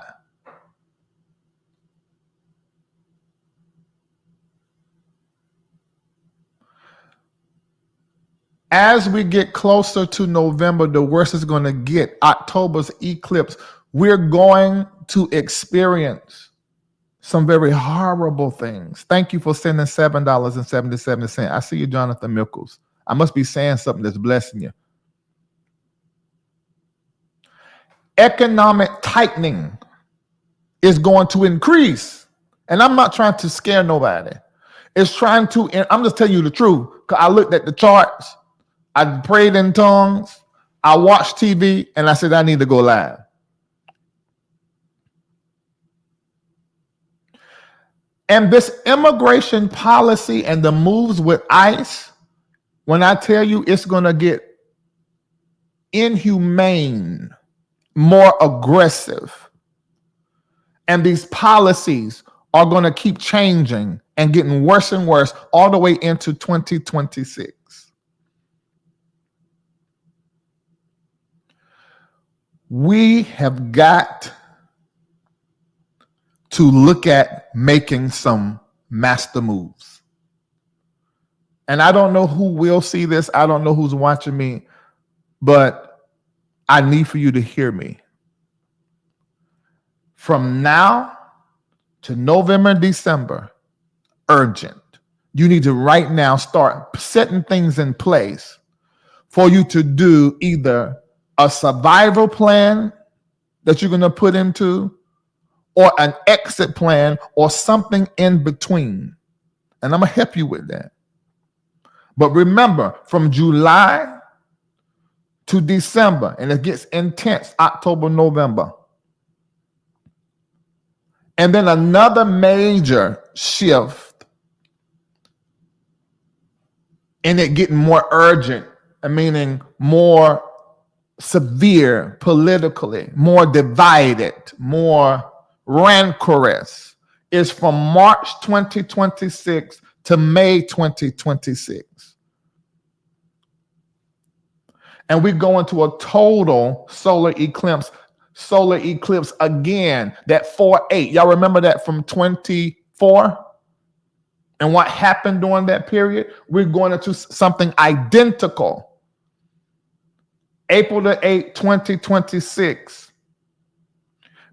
As we get closer to November, the worse it's going to get. October's eclipse, we're going to experience some very horrible things. Thank you for sending $7.77. I see you, Jonathan Mickles. I must be saying something that's blessing you. Economic tightening is going to increase. And I'm not trying to scare nobody. It's trying to, I'm just telling you the truth, because I looked at the charts. I prayed in tongues, I watched TV, and I said, I need to go live. And this immigration policy and the moves with ICE, when I tell you it's going to get inhumane, more aggressive, and these policies are going to keep changing and getting worse and worse all the way into 2026. We have got to look at making some master moves. And I don't know who will see this. I don't know who's watching me, but I need for you to hear me. From now to November, December, urgent. You need to right now start setting things in place for you to do either a survival plan that you're going to put into, or an exit plan, or something in between. And I'm going to help you with that. But remember, from July to December, and it gets intense, October, November. And then another major shift, and it getting more urgent, meaning more severe politically, more divided, more rancorous, is from March 2026 to May 2026. And we go into a total solar eclipse again, that 4-8. Y'all remember that from 24? And what happened during that period? We're going into something identical. April the 8th, 2026,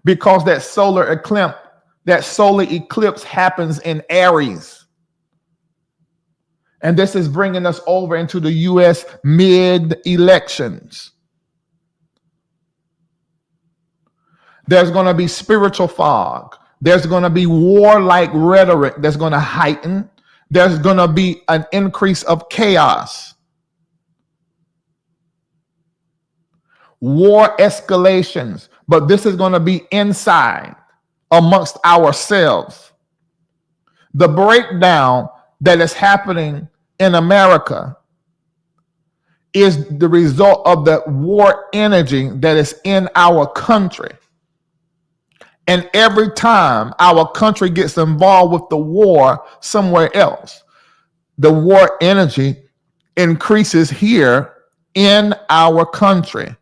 because that solar eclipse happens in Aries. And this is bringing us over into the U.S. mid-elections. There's going to be spiritual fog. There's going to be warlike rhetoric that's going to heighten. There's going to be an increase of chaos. War escalations, but this is going to be inside amongst ourselves. The breakdown that is happening in America is the result of the war energy that is in our country. And every time our country gets involved with the war somewhere else, the war energy increases here in our country.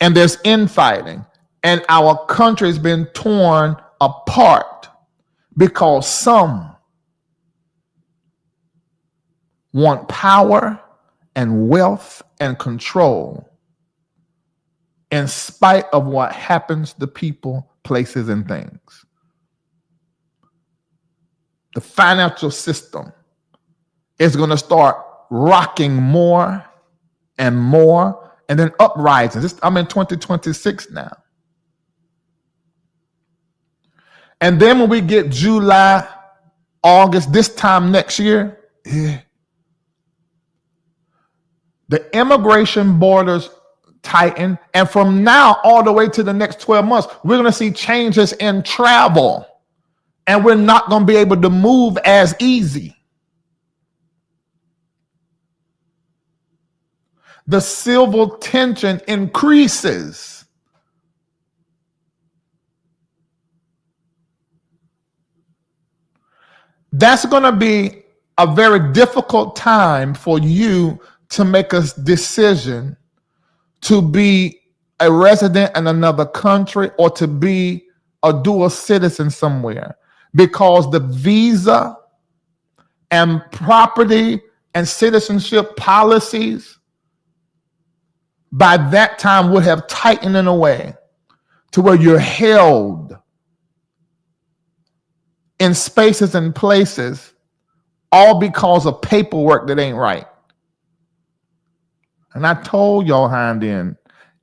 And there's infighting, and our country has been torn apart because some want power and wealth and control in spite of what happens to people, places, and things. The financial system is going to start rocking more and more. And then uprisings. I'm in 2026 now. And then when we get July, August, this time next year, the immigration borders tighten. And from now all the way to the next 12 months, we're going to see changes in travel. And we're not going to be able to move as easy. The civil tension increases. That's going to be a very difficult time for you to make a decision to be a resident in another country or to be a dual citizen somewhere, because the visa and property and citizenship policies by that time would have tightened in a way to where you're held in spaces and places all because of paperwork that ain't right. And I told y'all how then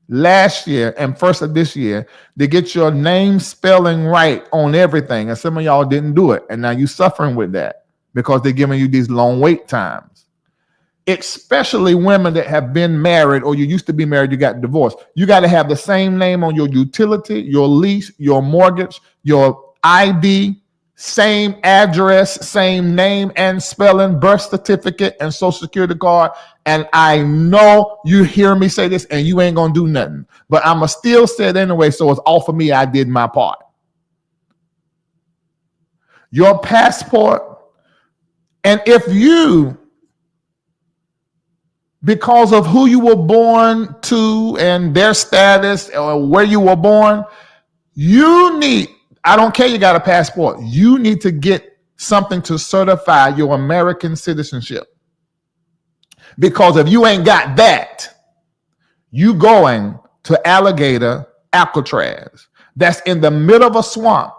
last year and first of this year to get your name spelling right on everything. And some of y'all didn't do it. And now you're suffering with that because they're giving you these long wait times. Especially women that have been married, or you used to be married, you got divorced. You got to have the same name on your utility, your lease, your mortgage, your ID, same address, same name and spelling, birth certificate and social security card. And I know you hear me say this and you ain't going to do nothing, but I'm going to still say it anyway. So it's all for me. I did my part. Your passport. And if you, because of who you were born to and their status or where you were born, you need, I don't care you got a passport, you need to get something to certify your American citizenship. Because if you ain't got that, you going to Alligator Alcatraz that's in the middle of a swamp,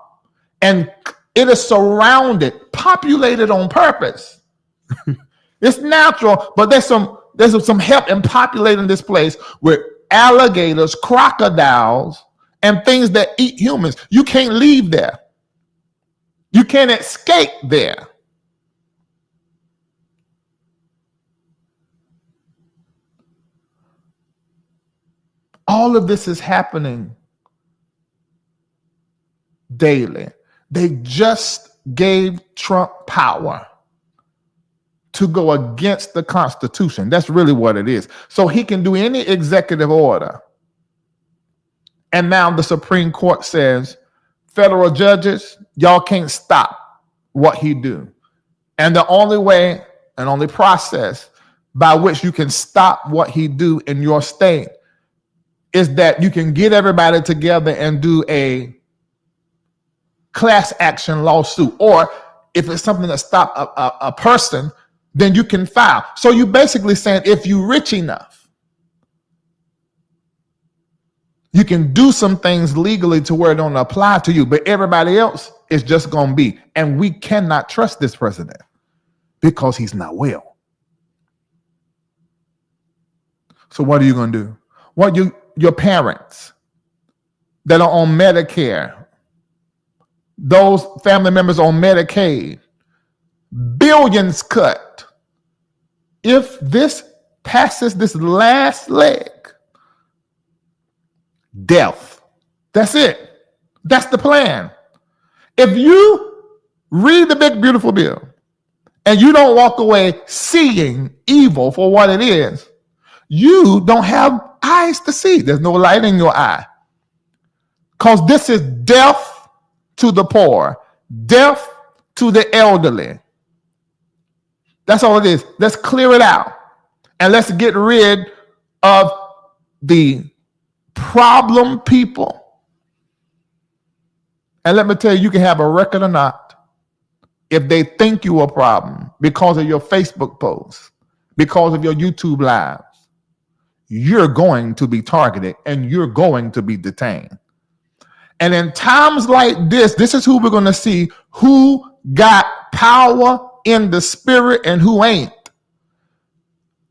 and it is surrounded, populated on purpose. It's natural, but there's some help in populating this place with alligators, crocodiles, and things that eat humans. You can't leave there. You can't escape there. All of this is happening daily. They just gave Trump power to go against the Constitution. That's really what it is. So he can do any executive order. And now the Supreme Court says, federal judges, y'all can't stop what he do. And the only way and only process by which you can stop what he do in your state is that you can get everybody together and do a class action lawsuit. Or if it's something that stop a person, then you can file. So you basically saying if you're rich enough, you can do some things legally to where it don't apply to you, but everybody else is just going to be. And we cannot trust this president because he's not well. So what are you going to do? What your parents that are on Medicare, those family members on Medicaid, billions cut. If this passes this last leg, death. That's it. That's the plan. If you read the big beautiful bill and you don't walk away seeing evil for what it is, you don't have eyes to see. There's no light in your eye. Because this is death to the poor, death to the elderly. That's all it is. Let's clear it out. And let's get rid of the problem people. And let me tell you, you can have a record or not. If they think you a problem because of your Facebook posts, because of your YouTube lives, you're going to be targeted and you're going to be detained. And in times like this is who we're going to see who got power in the spirit and who ain't.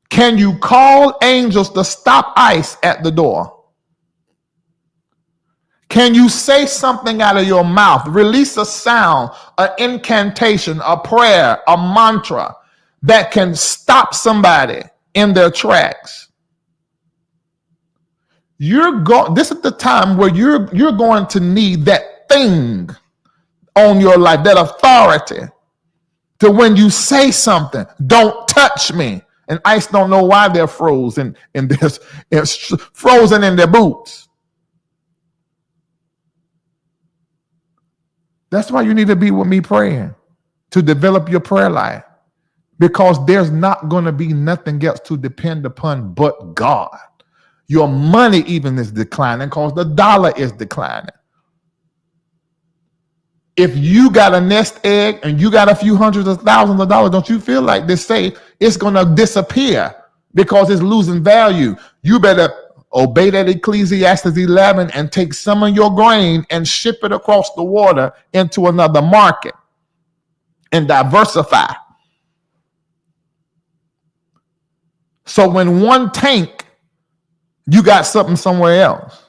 Can you call angels to stop ICE at the door? Can you say something out of your mouth, release a sound, an incantation, a prayer, a mantra that can stop somebody in their tracks? This is the time where you're going to need that thing. on your life, that authority to when you say something, don't touch me. And ICE don't know why they're frozen in this, it's frozen in their boots. That's why you need to be with me praying, to develop your prayer life, because there's not going to be nothing else to depend upon but God. Your money even is declining because the dollar is declining. If you got a nest egg and you got a few hundreds of thousands of dollars, don't you feel like they say it's going to disappear because it's losing value? You better obey that Ecclesiastes 11 and take some of your grain and ship it across the water into another market and diversify. So when one tank, you got something somewhere else.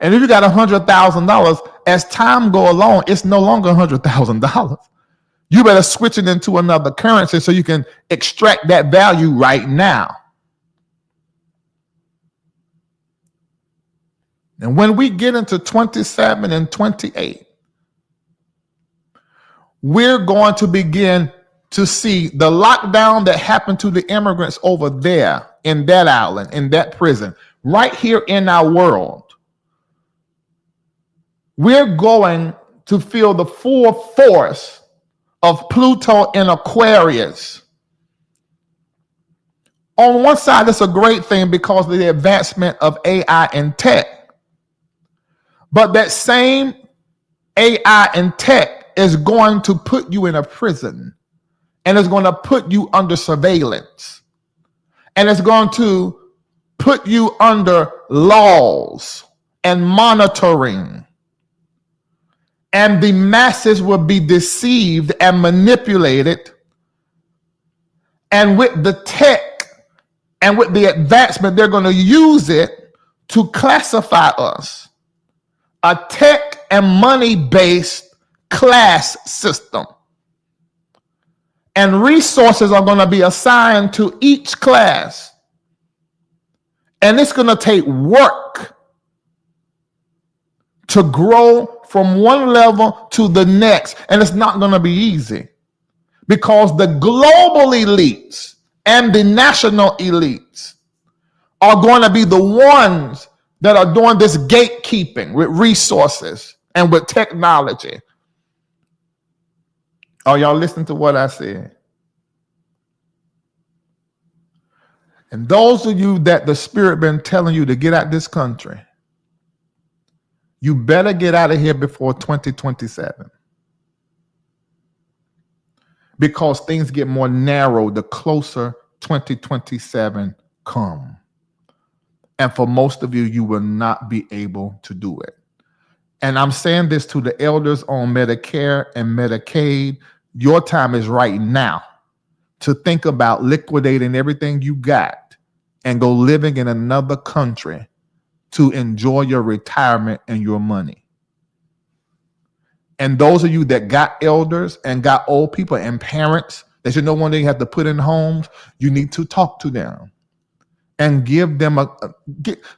And if you got $100,000, as time go along, it's no longer $100,000. You better switch it into another currency so you can extract that value right now. And when we get into 27 and 28, we're going to begin to see the lockdown that happened to the immigrants over there in that island, in that prison, right here in our world. We're going to feel the full force of Pluto in Aquarius. On one side, it's a great thing because of the advancement of AI and tech. But that same AI and tech is going to put you in a prison, and it's going to put you under surveillance, and it's going to put you under laws and monitoring. And the masses will be deceived and manipulated. And with the tech and with the advancement, they're going to use it to classify us. A tech and money-based class system. And resources are going to be assigned to each class. And it's going to take work to grow from one level to the next. And it's not going to be easy because the global elites and the national elites are going to be the ones that are doing this gatekeeping with resources and with technology. Are y'all listening to what I said? And those of you that the Spirit been telling you to get out this country, you better get out of here before 2027. Because things get more narrow the closer 2027 come. And for most of you, you will not be able to do it. And I'm saying this to the elders on Medicare and Medicaid. Your time is right now to think about liquidating everything you got and go living in another country to enjoy your retirement and your money. And those of you that got elders and got old people and parents that you know one day you have to put in homes, you need to talk to them and give them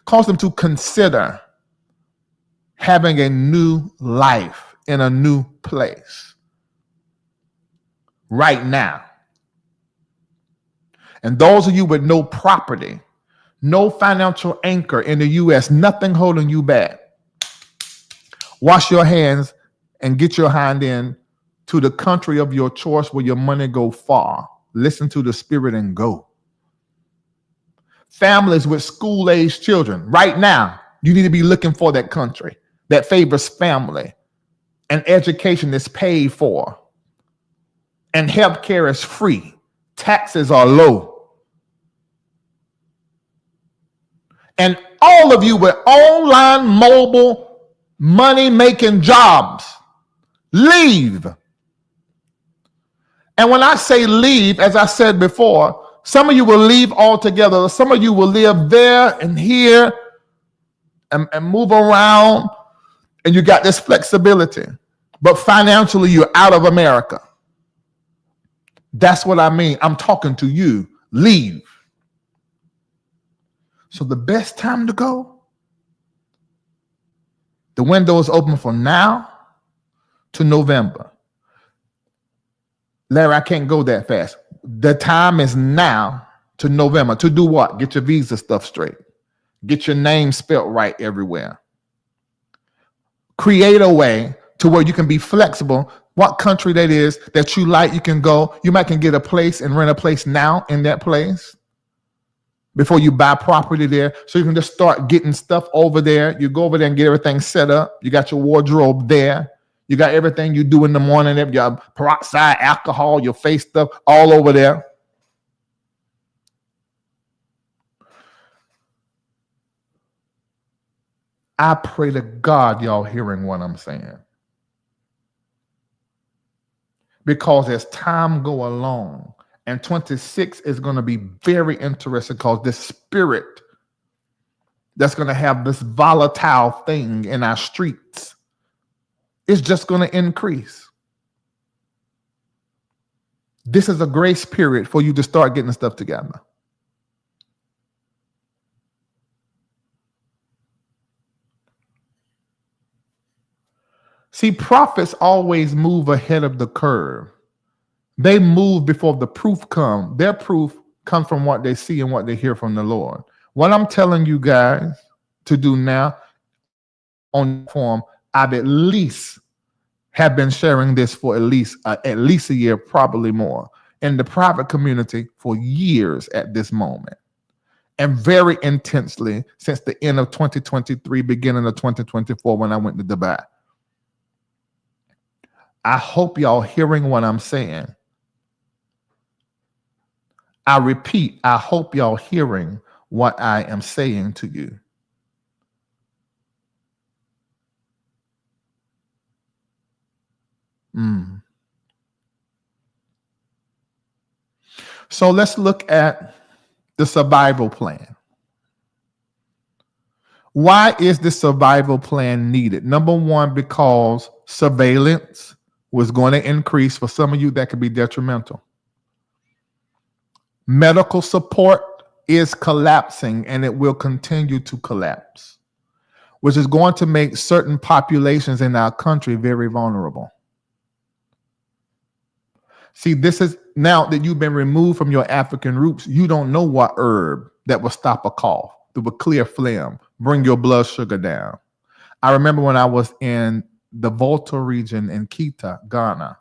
cause them to consider having a new life in a new place right now. And those of you with no property, no financial anchor in the U.S., nothing holding you back, wash your hands and get your hand in to the country of your choice where your money go far. Listen to the Spirit and go. Families with school-aged children, right now, you need to be looking for that country that favors family and education is paid for and healthcare is free. Taxes are low. And all of you with online, mobile, money-making jobs, leave. And when I say leave, as I said before, some of you will leave altogether. Some of you will live there and here and move around, and you got this flexibility. But financially, you're out of America. That's what I mean. I'm talking to you. Leave. So the best time to go, the window is open for now, to November. Larry, I can't go that fast. The time is now to November. To do what? Get your visa stuff straight. Get your name spelled right everywhere. Create a way to where you can be flexible. What country that is that you like, you can go. You might can get a place and rent a place now in that place before you buy property there. So you can just start getting stuff over there. You go over there and get everything set up. You got your wardrobe there. You got everything you do in the morning, your peroxide, alcohol, your face stuff, all over there. I pray to God y'all hearing what I'm saying. Because as time go along, and 26 is going to be very interesting because this spirit that's going to have this volatile thing in our streets is just going to increase. This is a grace period for you to start getting stuff together. See, prophets always move ahead of the curve. They move before the proof comes. Their proof comes from what they see and what they hear from the Lord. What I'm telling you guys to do now on form, I've at least have been sharing this for at least a year, probably more, in the private community for years at this moment. And very intensely since the end of 2023, beginning of 2024, when I went to Dubai. I hope y'all hearing what I'm saying. I repeat, I hope y'all hearing what I am saying to you. So let's look at the survival plan. Why is the survival plan needed? Number one, because surveillance was going to increase. For some of you, that could be detrimental. Medical support is collapsing and it will continue to collapse, which is going to make certain populations in our country very vulnerable. See, this is now that you've been removed from your African roots, you don't know what herb that will stop a cough, that will clear phlegm, bring your blood sugar down. I remember when I was in the Volta region in Kita, Ghana,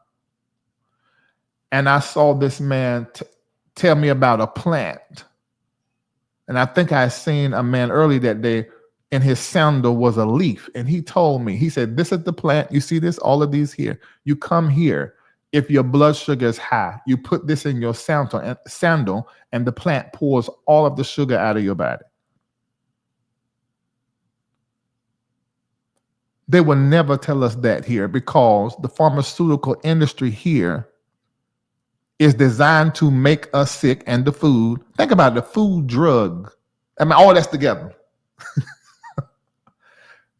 and I saw this man tell me about a plant. And I think I had seen a man early that day, in his sandal was a leaf. And he told me, he said, this is the plant. You see this, all of these here. You come here. If your blood sugar is high, you put this in your sandal and the plant pours all of the sugar out of your body. They will never tell us that here because the pharmaceutical industry here is designed to make us sick, and the food. Think about the food, drug. I mean, all that's together.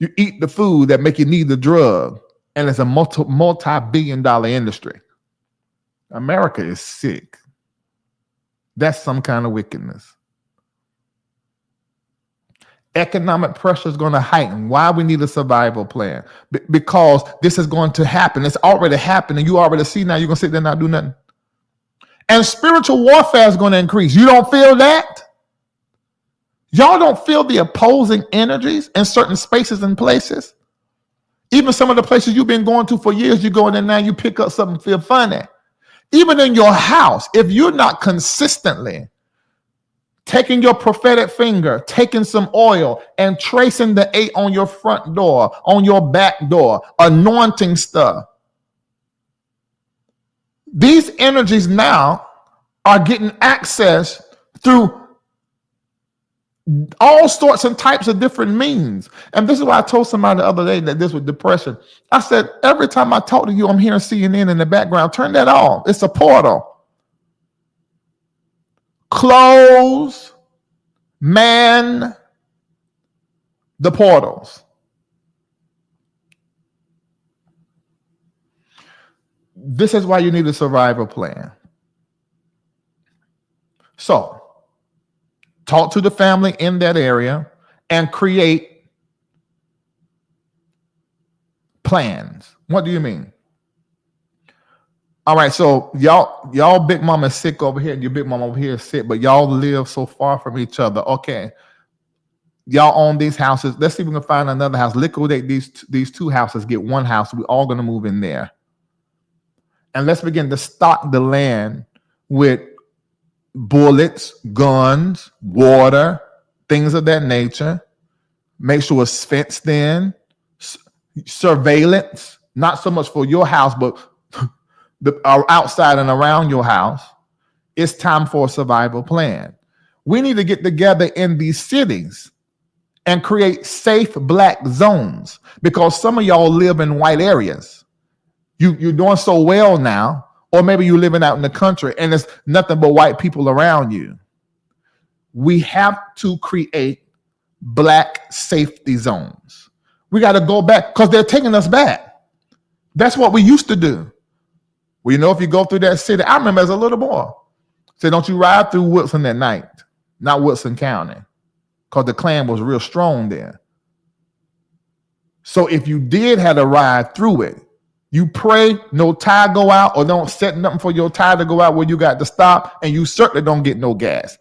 You eat the food that make you need the drug, and it's a multi-billion-dollar industry. America is sick. That's some kind of wickedness. Economic pressure is going to heighten. Why we need a survival plan? Because this is going to happen. It's already happening. You already see now. You're going to sit there and not do nothing. And spiritual warfare is going to increase. You don't feel that? Y'all don't feel the opposing energies in certain spaces and places? Even some of the places you've been going to for years, you go in there now, you pick up something, feel funny. Even in your house, if you're not consistently taking your prophetic finger, taking some oil and tracing the 8 on your front door, on your back door, anointing stuff. These energies now are getting access through all sorts and types of different means. And this is why I told somebody the other day that this was depression. I said, every time I talk to you, I'm hearing CNN in the background. Turn that off. It's a portal. Close, man, the portals. This is why you need a survival plan. So, talk to the family in that area and create plans. What do you mean? All right, so y'all big mama is sick over here, and your big mama over here is sick, but y'all live so far from each other. Okay. Y'all own these houses. Let's see if we can find another house. Liquidate these two houses, get one house. We're all gonna move in there. And let's begin to stock the land with bullets, guns, water, things of that nature. Make sure it's fenced in, surveillance, not so much for your house, but outside and around your house. It's time for a survival plan. We need to get together in these cities and create safe black zones, because some of y'all live in white areas. You're doing so well now, or maybe you're living out in the country and there's nothing but white people around you. We have to create black safety zones. We got to go back because they're taking us back. That's what we used to do. Well, you know, if you go through that city, I remember as a little boy, say, don't you ride through Woodson at night, not Woodson County, because the Klan was real strong there. So if you did have to ride through it, you pray no tire go out, or don't set nothing for your tire to go out where you got to stop, and you certainly don't get no gas.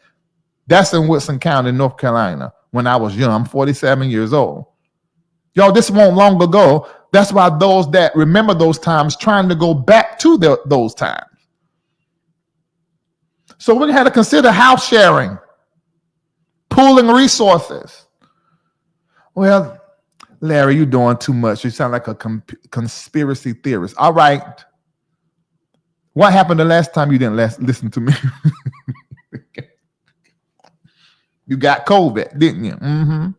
That's in Woodson County, North Carolina, when I was young. I'm 47 years old. Y'all, this wasn't long ago. That's why those that remember those times trying to go back to those times. So we're going to have to consider house sharing, pooling resources. Well, Larry, you're doing too much. You sound like a conspiracy theorist. All right. What happened the last time you didn't listen to me? You got COVID, didn't you? Mm-hmm.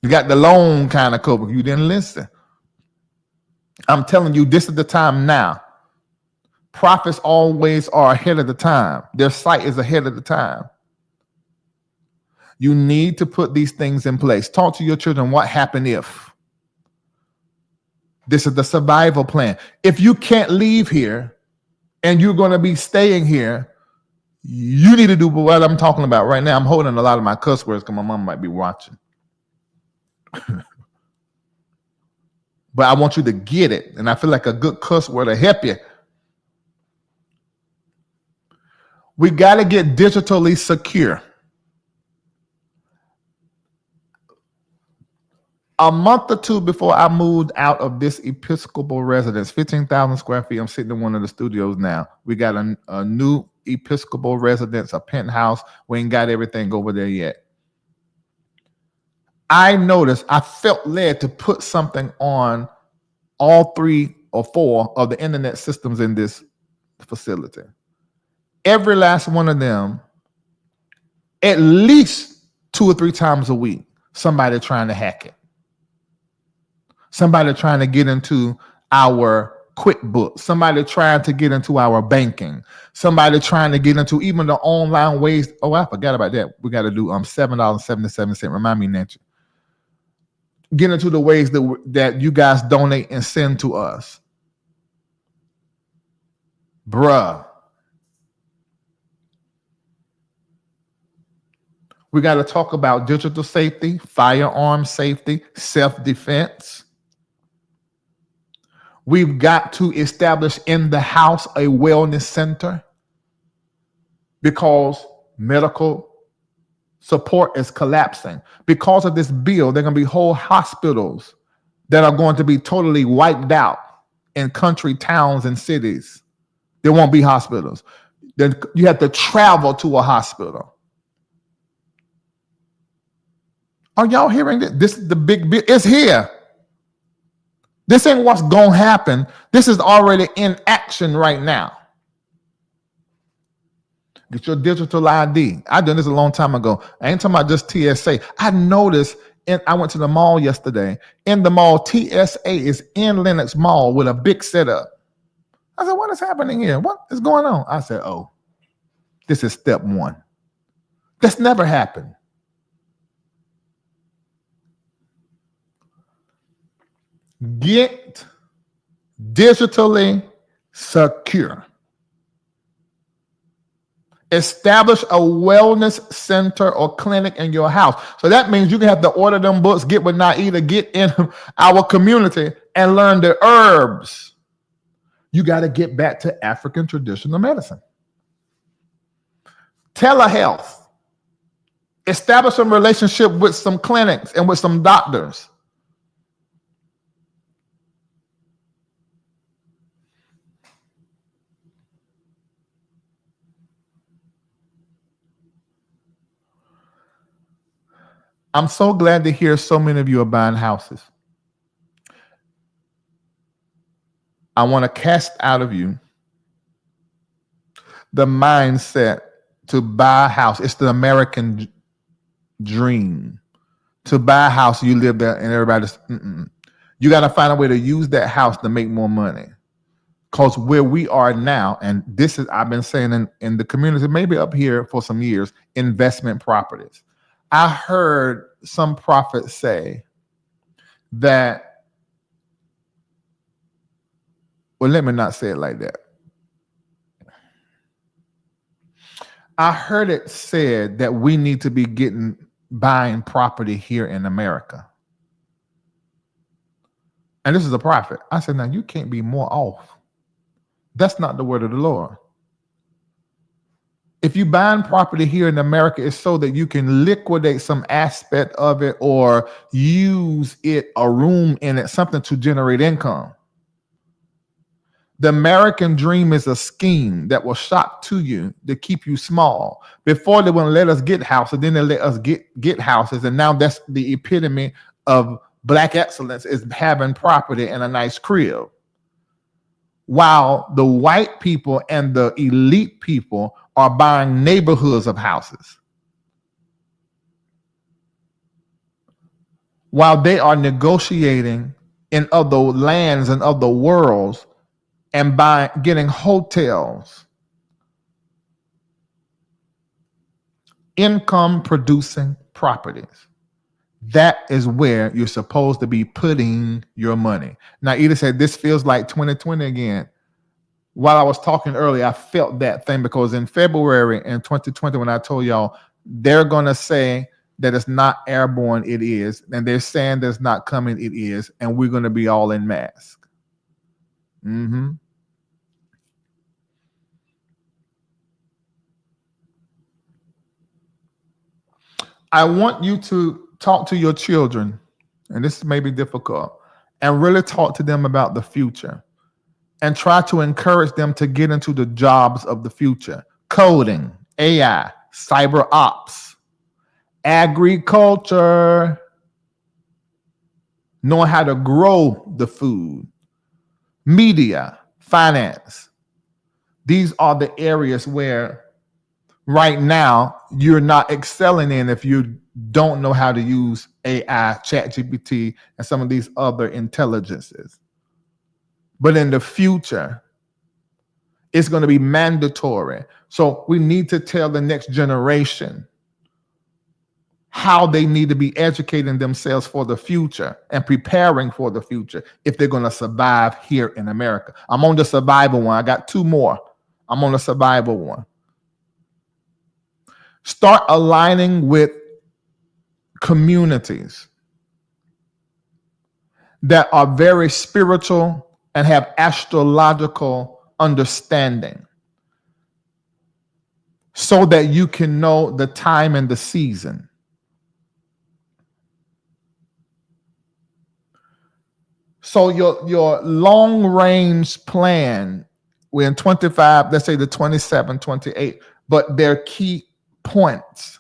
You got the long kind of COVID. You didn't listen. I'm telling you, this is the time now. Prophets always are ahead of the time. Their sight is ahead of the time. You need to put these things in place. Talk to your children. What happened if? This is the survival plan. If you can't leave here and you're going to be staying here, you need to do what I'm talking about right now. I'm holding a lot of my cuss words because my mom might be watching. But I want you to get it. And I feel like a good cuss word will help you. We got to get digitally secure. A month or two before I moved out of this Episcopal residence, 15,000 square feet, I'm sitting in one of the studios now. We got a new Episcopal residence, a penthouse. We ain't got everything over there yet. I noticed, I felt led to put something on all 3 or 4 of the internet systems in this facility. Every last one of them, at least 2 or 3 times a week, somebody trying to hack it. Somebody trying to get into our QuickBooks. Somebody trying to get into our banking. Somebody trying to get into even the online ways. Oh, I forgot about that. We got to do $7.77. Remind me, Nancy. Get into the ways that you guys donate and send to us. Bruh. We got to talk about digital safety, firearm safety, self-defense. We've got to establish in the house a wellness center, because medical support is collapsing. Because of this bill, there are going to be whole hospitals that are going to be totally wiped out in country towns and cities. There won't be hospitals. Then you have to travel to a hospital. Are y'all hearing this? This is the big bill. It's here. This ain't what's going to happen. This is already in action right now. Get your digital ID. I done this a long time ago. I ain't talking about just TSA. I noticed, I went to the mall yesterday. In the mall, TSA is in Lenox Mall with a big setup. I said, what is happening here? What is going on? I said, oh, this is step 1. That's never happened. Get digitally secure. Establish a wellness center or clinic in your house. So that means you can have to order them books, get with Naida, get in our community and learn the herbs. You got to get back to African traditional medicine. Telehealth. Establish some relationship with some clinics and with some doctors. I'm so glad to hear so many of you are buying houses. I want to cast out of you the mindset to buy a house. It's the American dream. To buy a house, you live there, and everybody's. You got to find a way to use that house to make more money. Because where we are now, and this is, I've been saying in the community, maybe up here for some years, investment properties. I heard some prophets say that, well, let me not say it like that. I heard it said that we need to be buying property here in America. And this is a prophet. I said, now you can't be more off. That's not the word of the Lord. If you buying property here in America, it's so that you can liquidate some aspect of it or use it, a room in it, something to generate income. The American dream is a scheme that was shot to you to keep you small. Before they wouldn't let us get houses, then they let us get houses. And now that's the epitome of Black excellence, is having property and a nice crib. While the white people and the elite people are buying neighborhoods of houses. While they are negotiating in other lands and other worlds and getting hotels, income producing properties. That is where you're supposed to be putting your money. Now, Edith said, this feels like 2020 again. While I was talking earlier, I felt that thing because in February in 2020, when I told y'all, they're going to say that it's not airborne, it is. And they're saying that it's not coming, it is. And we're going to be all in masks. I want you to talk to your children, and this may be difficult, and really talk to them about the future and try to encourage them to get into the jobs of the future. Coding, AI, cyber ops, agriculture, knowing how to grow the food, media, finance. These are the areas where right now you're not excelling in if you don't know how to use AI, ChatGPT, and some of these other intelligences. But in the future, it's going to be mandatory. So we need to tell the next generation how they need to be educating themselves for the future and preparing for the future if they're going to survive here in America. I'm on the survival one. I got two more. I'm on the survival one. Start aligning with communities that are very spiritual and have astrological understanding so that you can know the time and the season. So your long range plan, we're in 25, let's say the 27, 28, but there are key points,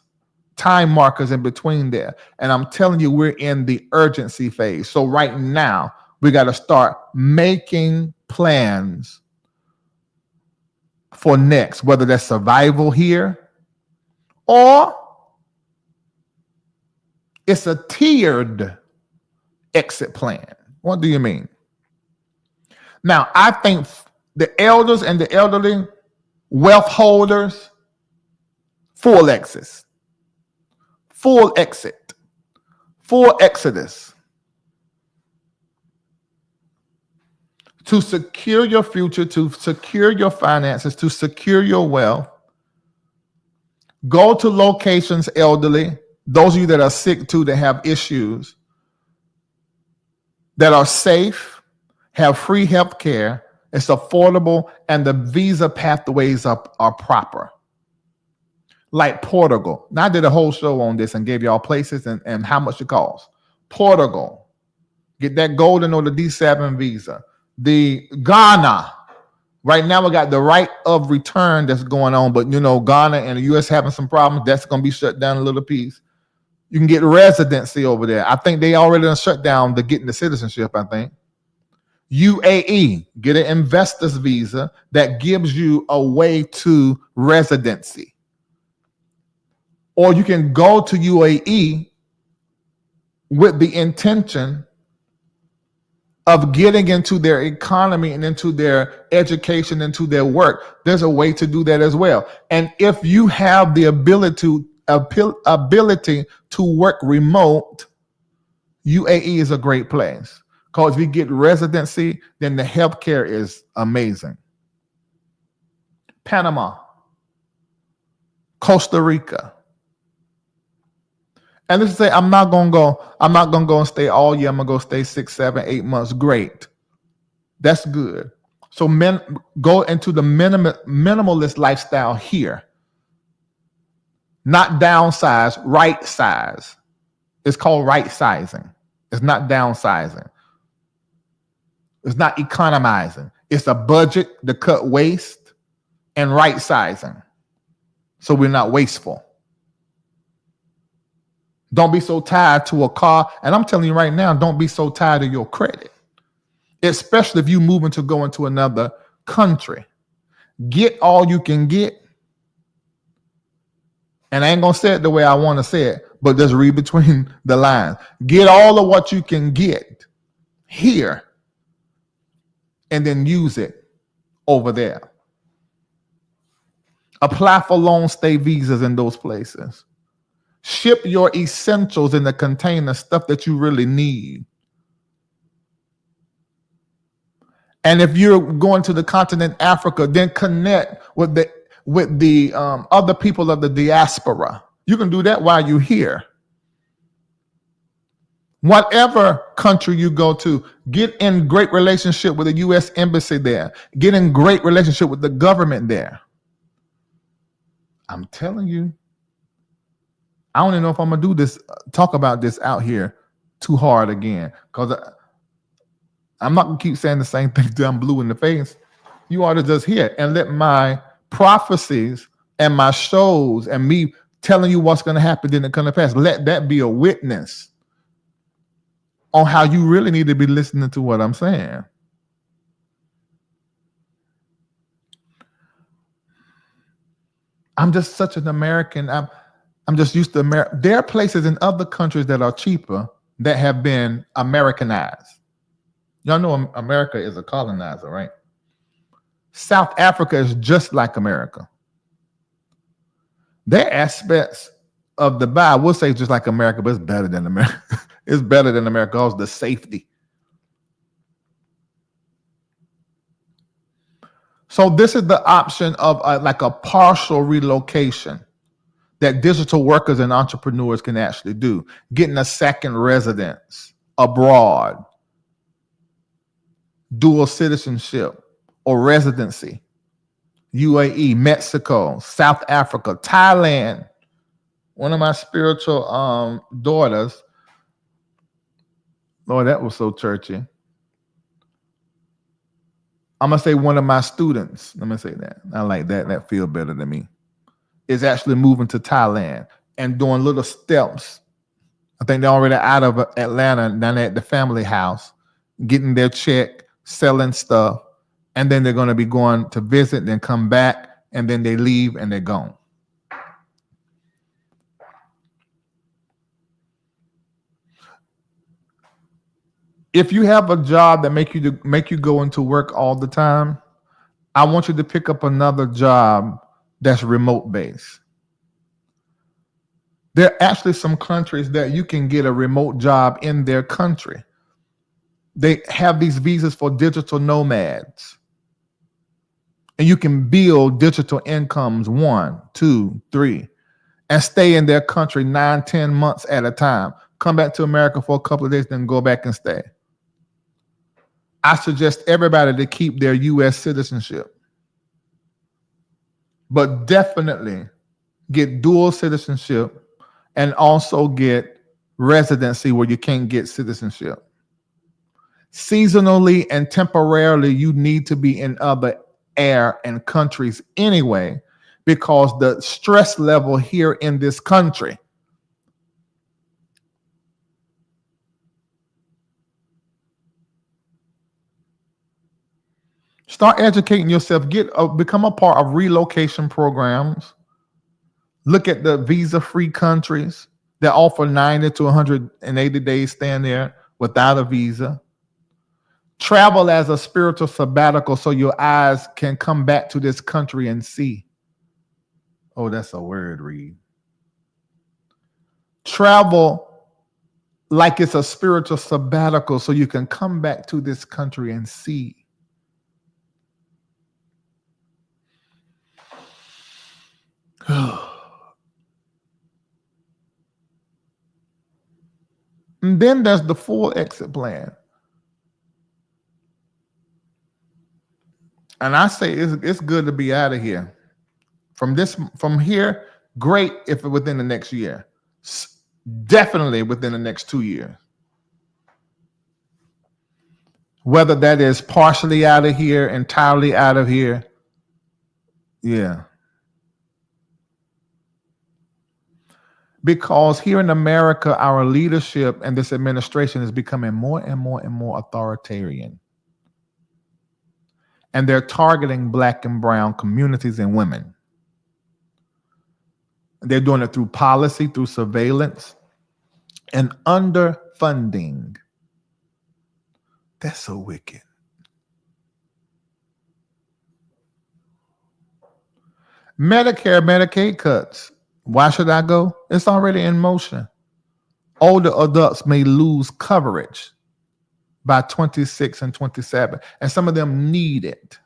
time markers in between there. And I'm telling you, we're in the urgency phase. So right now, we got to start making plans for next, whether that's survival here or it's a tiered exit plan. What do you mean? Now, I think the elders and the elderly, wealth holders, full exit, full exodus. To secure your future, to secure your finances, to secure your wealth. Go to locations, elderly, those of you that are sick too, that have issues, that are safe, have free health care, It's affordable, and the visa pathways are proper. Like Portugal. Now, I did a whole show on this and gave y'all places and how much it costs. Portugal. Get that golden or the D7 visa. The Ghana. Right now, we got the right of return that's going on, but Ghana and the U.S. having some problems. That's going to be shut down a little piece. You can get residency over there. I think they already done shut down the getting the citizenship, I think. UAE, get an investor's visa that gives you a way to residency. Or you can go to UAE with the intention of getting into their economy and into their education, into their work. There's a way to do that as well. And if you have the ability to work remote, UAE is a great place. Because if you get residency, then the healthcare is amazing. Panama, Costa Rica. And let's say I'm not gonna go and stay all year. I'm gonna go stay 6, 7, 8 months. Great. That's good. So go into the minimalist lifestyle here. Not downsize, right size. It's called right sizing. It's not downsizing. It's not economizing. It's a budget to cut waste and right sizing. So we're not wasteful. Don't be so tied to a car. And I'm telling you right now, don't be so tied to your credit, especially if you moving to go into another country. Get all you can get. And I ain't going to say it the way I want to say it, but just read between the lines. Get all of what you can get here and then use it over there. Apply for long stay visas in those places. Ship your essentials in the container, stuff that you really need. And if you're going to the continent Africa, then connect with the other people of the diaspora. You can do that while you're here. Whatever country you go to, get in great relationship with the U.S. embassy there. Get in great relationship with the government there. I'm telling you. I don't even know if I'm gonna do this, talk about this out here too hard again, because I'm not gonna keep saying the same thing till I'm blue in the face. You ought to just hear it and let my prophecies and my shows and me telling you what's gonna happen in the coming past, let that be a witness on how you really need to be listening to what I'm saying. I'm just such an American. I'm just used to America. There are places in other countries that are cheaper that have been Americanized. Y'all know America is a colonizer, right? South Africa is just like America. There are aspects of the Bible, we'll say just like America, but it's better than America. It's better than America because the safety. So this is the option of like a partial relocation that digital workers and entrepreneurs can actually do. Getting a second residence abroad, dual citizenship or residency, UAE, Mexico, South Africa, Thailand. One of my spiritual daughters, Lord, that was so churchy. I'm going to say one of my students, let me say that. I like that. That feels better than me. Is actually moving to Thailand and doing little steps. I think they're already out of Atlanta, down at the family house, getting their check, selling stuff, and then they're going to be going to visit, then come back, and then they leave and they're gone. If you have a job that make you go into work all the time, I want you to pick up another job that's remote based. There are actually some countries that you can get a remote job in their country. They have these visas for digital nomads. And you can build digital incomes 1, 2, 3, and stay in their country 9, 10 months at a time. Come back to America for a couple of days, then go back and stay. I suggest everybody to keep their U.S. citizenship, but definitely get dual citizenship and also get residency where you can't get citizenship. Seasonally and temporarily, you need to be in other air and countries anyway, because the stress level here in this country, start educating yourself, become a part of relocation programs. Look at the visa-free countries that offer 90 to 180 days staying there without a visa. Travel as a spiritual sabbatical so your eyes can come back to this country and see. Oh, that's a word, Reid. Travel like it's a spiritual sabbatical so you can come back to this country and see. And then there's the full exit plan. And I say it's good to be out of here. From here, great if it's within the next year. Definitely within the next 2 years. Whether that is partially out of here, entirely out of here. Yeah. Because here in America, our leadership and this administration is becoming more and more and more authoritarian. And they're targeting Black and brown communities and women. They're doing it through policy, through surveillance, and underfunding. That's so wicked. Medicare, Medicaid cuts. Why should I go? It's already in motion. Older adults may lose coverage by 26 and 27, and some of them need it.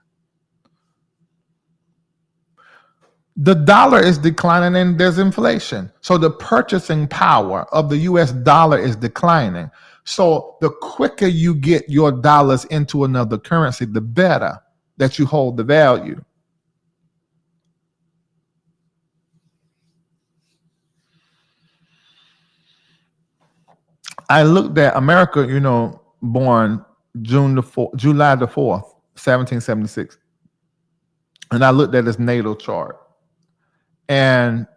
The dollar is declining and there's inflation. So the purchasing power of the US dollar is declining. So the quicker you get your dollars into another currency, the better that you hold the value. I looked at America, born July the 4th, 1776. And I looked at its natal chart. And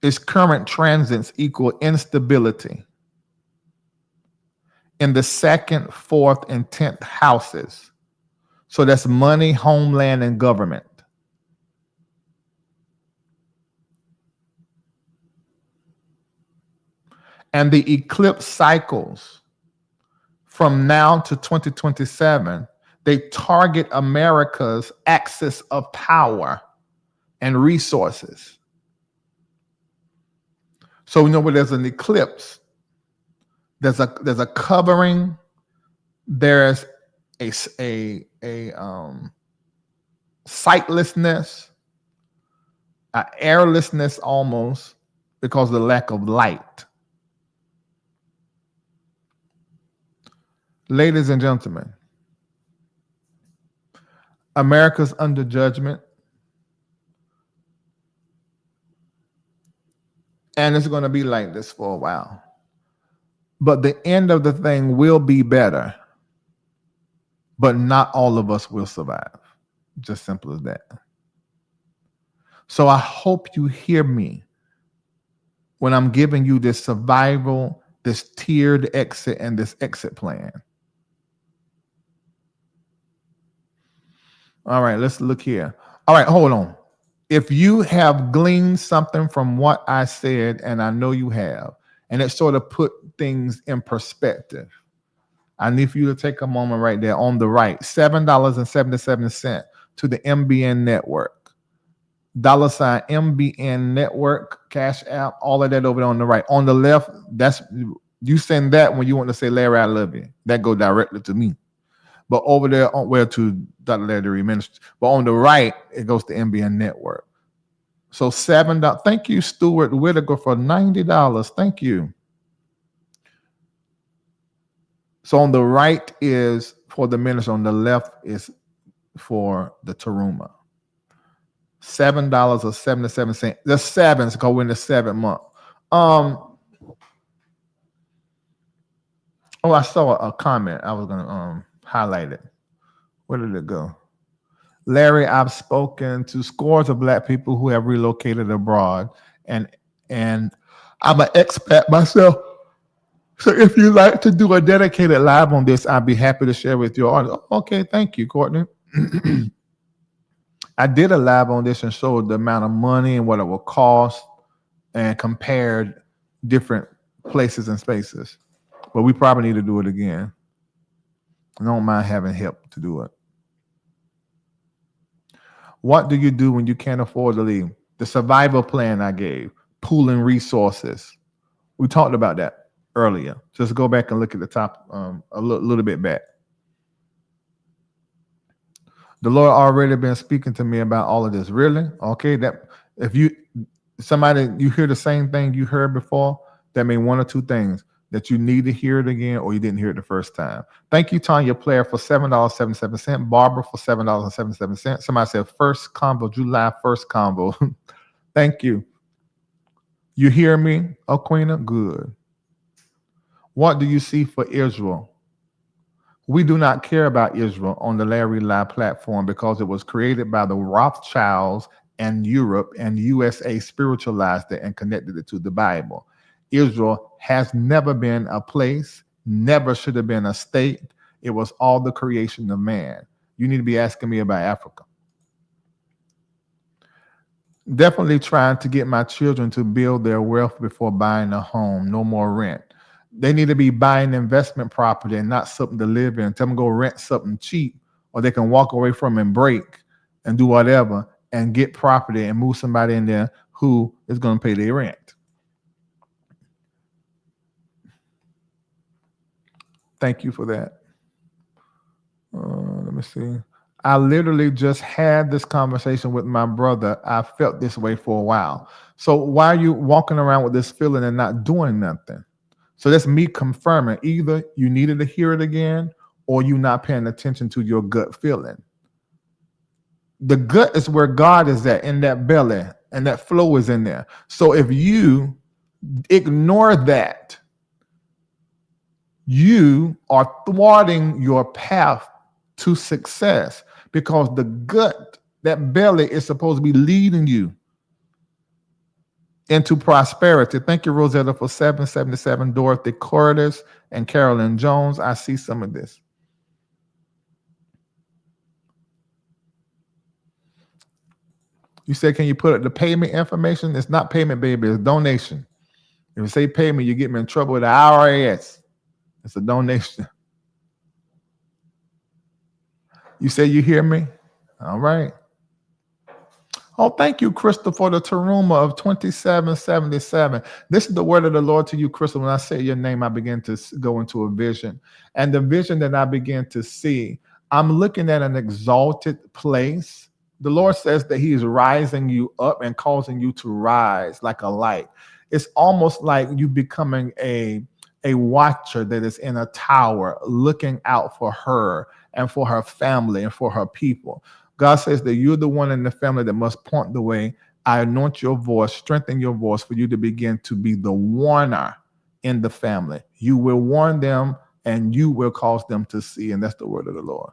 its current transits equal instability in the 2nd, 4th, and 10th houses. So that's money, homeland, and government. And the eclipse cycles from now to 2027, they target America's axis of power and resources. So where there's an eclipse, there's a covering, there's a sightlessness, a airlessness almost, because of the lack of light. Ladies and gentlemen, America's under judgment. And it's going to be like this for a while. But the end of the thing will be better. But not all of us will survive. Just simple as that. So I hope you hear me when I'm giving you this survival, this tiered exit, and this exit plan. All right, let's look here. All right, hold on. If you have gleaned something from what I said, and I know you have, and it sort of put things in perspective, I need for you to take a moment right there on the right, $7.77 to the MBN network. $ MBN network, Cash App, all of that over there on the right. On the left, you send that when you want to say, Larry, I love you. That go directly to me. But over there, to Dr. Larry Ministries. But on the right, it goes to MBN Network. So $7. Thank you, Stuart Whitaker, for $90. Thank you. So on the right is for the minister. On the left is for the Taruma. $7.77. The sevens go in the 7th month. I saw a comment. I was gonna highlight it. Where did it go? Larry, I've spoken to scores of Black people who have relocated abroad, and I'm an expat myself. So if you'd like to do a dedicated live on this, I'd be happy to share with your audience. Okay, thank you, Courtney. I did a live on this and showed the amount of money and what it will cost and compared different places and spaces. But we probably need to do it again. I don't mind having help to do it. What do you do when you can't afford to leave? The survival plan I gave, pooling resources. We talked about that earlier. Just go back and look at the top a little bit back. The Lord already been speaking to me about all of this. Really? Okay, that if you hear the same thing you heard before, that means one or two things. That you need to hear it again or you didn't hear it the first time. Thank you, Tanya Player, for $7.77. Barbara for $7.77. Somebody said first convo, July 1st convo. Thank you. You hear me, Aquina? Good. What do you see for Israel? We do not care about Israel on the Larry Live platform because it was created by the Rothschilds and Europe, and USA spiritualized it and connected it to the Bible. Israel has never been a place, never should have been a state. It was all the creation of man. You need to be asking me about Africa. Definitely trying to get my children to build their wealth before buying a home. No more rent. They need to be buying investment property and not something to live in. Tell them go rent something cheap, or they can walk away from and break and do whatever and get property and move somebody in there who is going to pay their rent. Thank you for that. Let me see. I literally just had this conversation with my brother. I felt this way for a while. So why are you walking around with this feeling and not doing nothing? So that's me confirming either you needed to hear it again or you not paying attention to your gut feeling. The gut is where God is at, in that belly, and that flow is in there. So if you ignore that, you are thwarting your path to success, because the gut, that belly, is supposed to be leading you into prosperity. Thank you, Rosetta, for 777. Dorothy Curtis and Carolyn Jones. I see some of this. You said, can you put up the payment information? It's not payment, baby. It's donation. If you say payment, you get me in trouble with the IRS. It's a donation. You say you hear me? All right. Oh, thank you, Crystal, for the Taruma of 2777. This is the word of the Lord to you, Crystal. When I say your name, I begin to go into a vision. And the vision that I begin to see, I'm looking at an exalted place. The Lord says that he is rising you up and causing you to rise like a light. It's almost like you becoming a watcher that is in a tower looking out for her and for her family and for her people. God says that you're the one in the family that must point the way. I anoint your voice, strengthen your voice for you to begin to be the warner in the family. You will warn them and you will cause them to see. And that's the word of the Lord.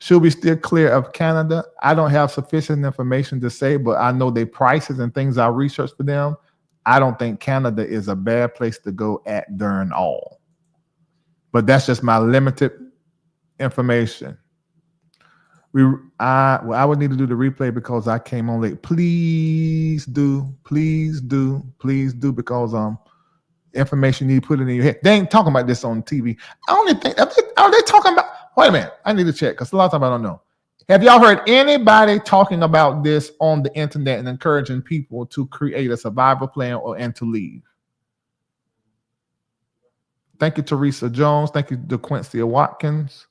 Should we steer clear of Canada? I don't have sufficient information to say, but I know their prices and things I researched for them. I don't think Canada is a bad place to go at during all. But that's just my limited information. I would need to do the replay because I came on late. Please do, because information you need to put it in your head. They ain't talking about this on TV. I only think, are they talking about, wait a minute, I need to check because a lot of times I don't know. Have y'all heard anybody talking about this on the internet and encouraging people to create a survival plan and to leave? Thank you, Teresa Jones. Thank you, DeQuincy Watkins.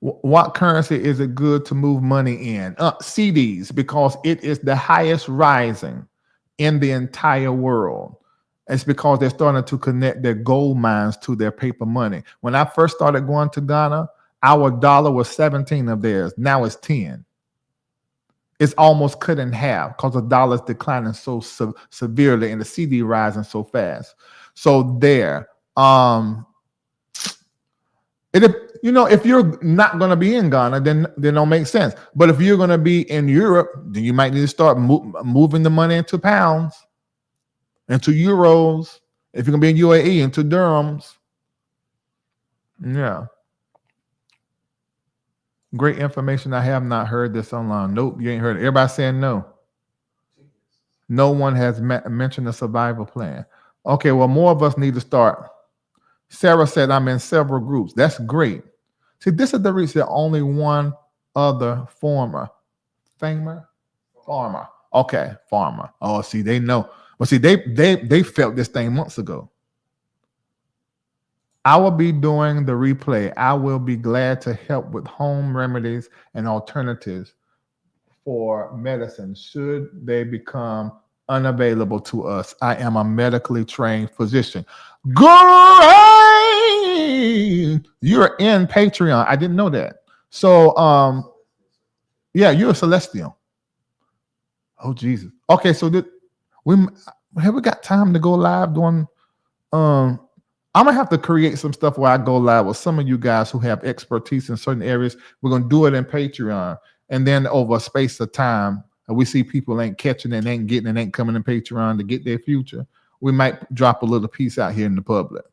What currency is it good to move money in? CDs, because it is the highest rising in the entire world. It's because they're starting to connect their gold mines to their paper money. When I first started going to Ghana, our dollar was 17 of theirs. Now it's 10. It's almost cut in half because the dollar's declining so severely and the CD rising so fast. So there, if you're not going to be in Ghana, then don't make sense. But if you're going to be in Europe, then you might need to start moving the money into pounds, into euros. If you're going to be in UAE, into dirhams. Yeah. Great information. I have not heard this online. Nope, you ain't heard it. Everybody saying no. No one has mentioned a survival plan. Okay, well, more of us need to start. Sarah said, I'm in several groups. That's great. See, this is the reason only one other farmer. Okay, farmer. Oh, see, they know. Well, see, they felt this thing months ago. I will be doing the replay. I will be glad to help with home remedies and alternatives for medicine should they become unavailable to us. I am a medically trained physician. Great! You're in Patreon. I didn't know that. So, yeah, you're a celestial. Oh, Jesus. Okay, so we got time to go live doing I'm gonna have to create some stuff where I go live with some of you guys who have expertise in certain areas. We're gonna do it in Patreon, and then over a space of time, and we see people ain't catching it, ain't getting it, ain't coming in Patreon to get their future. We might drop a little piece out here in the public.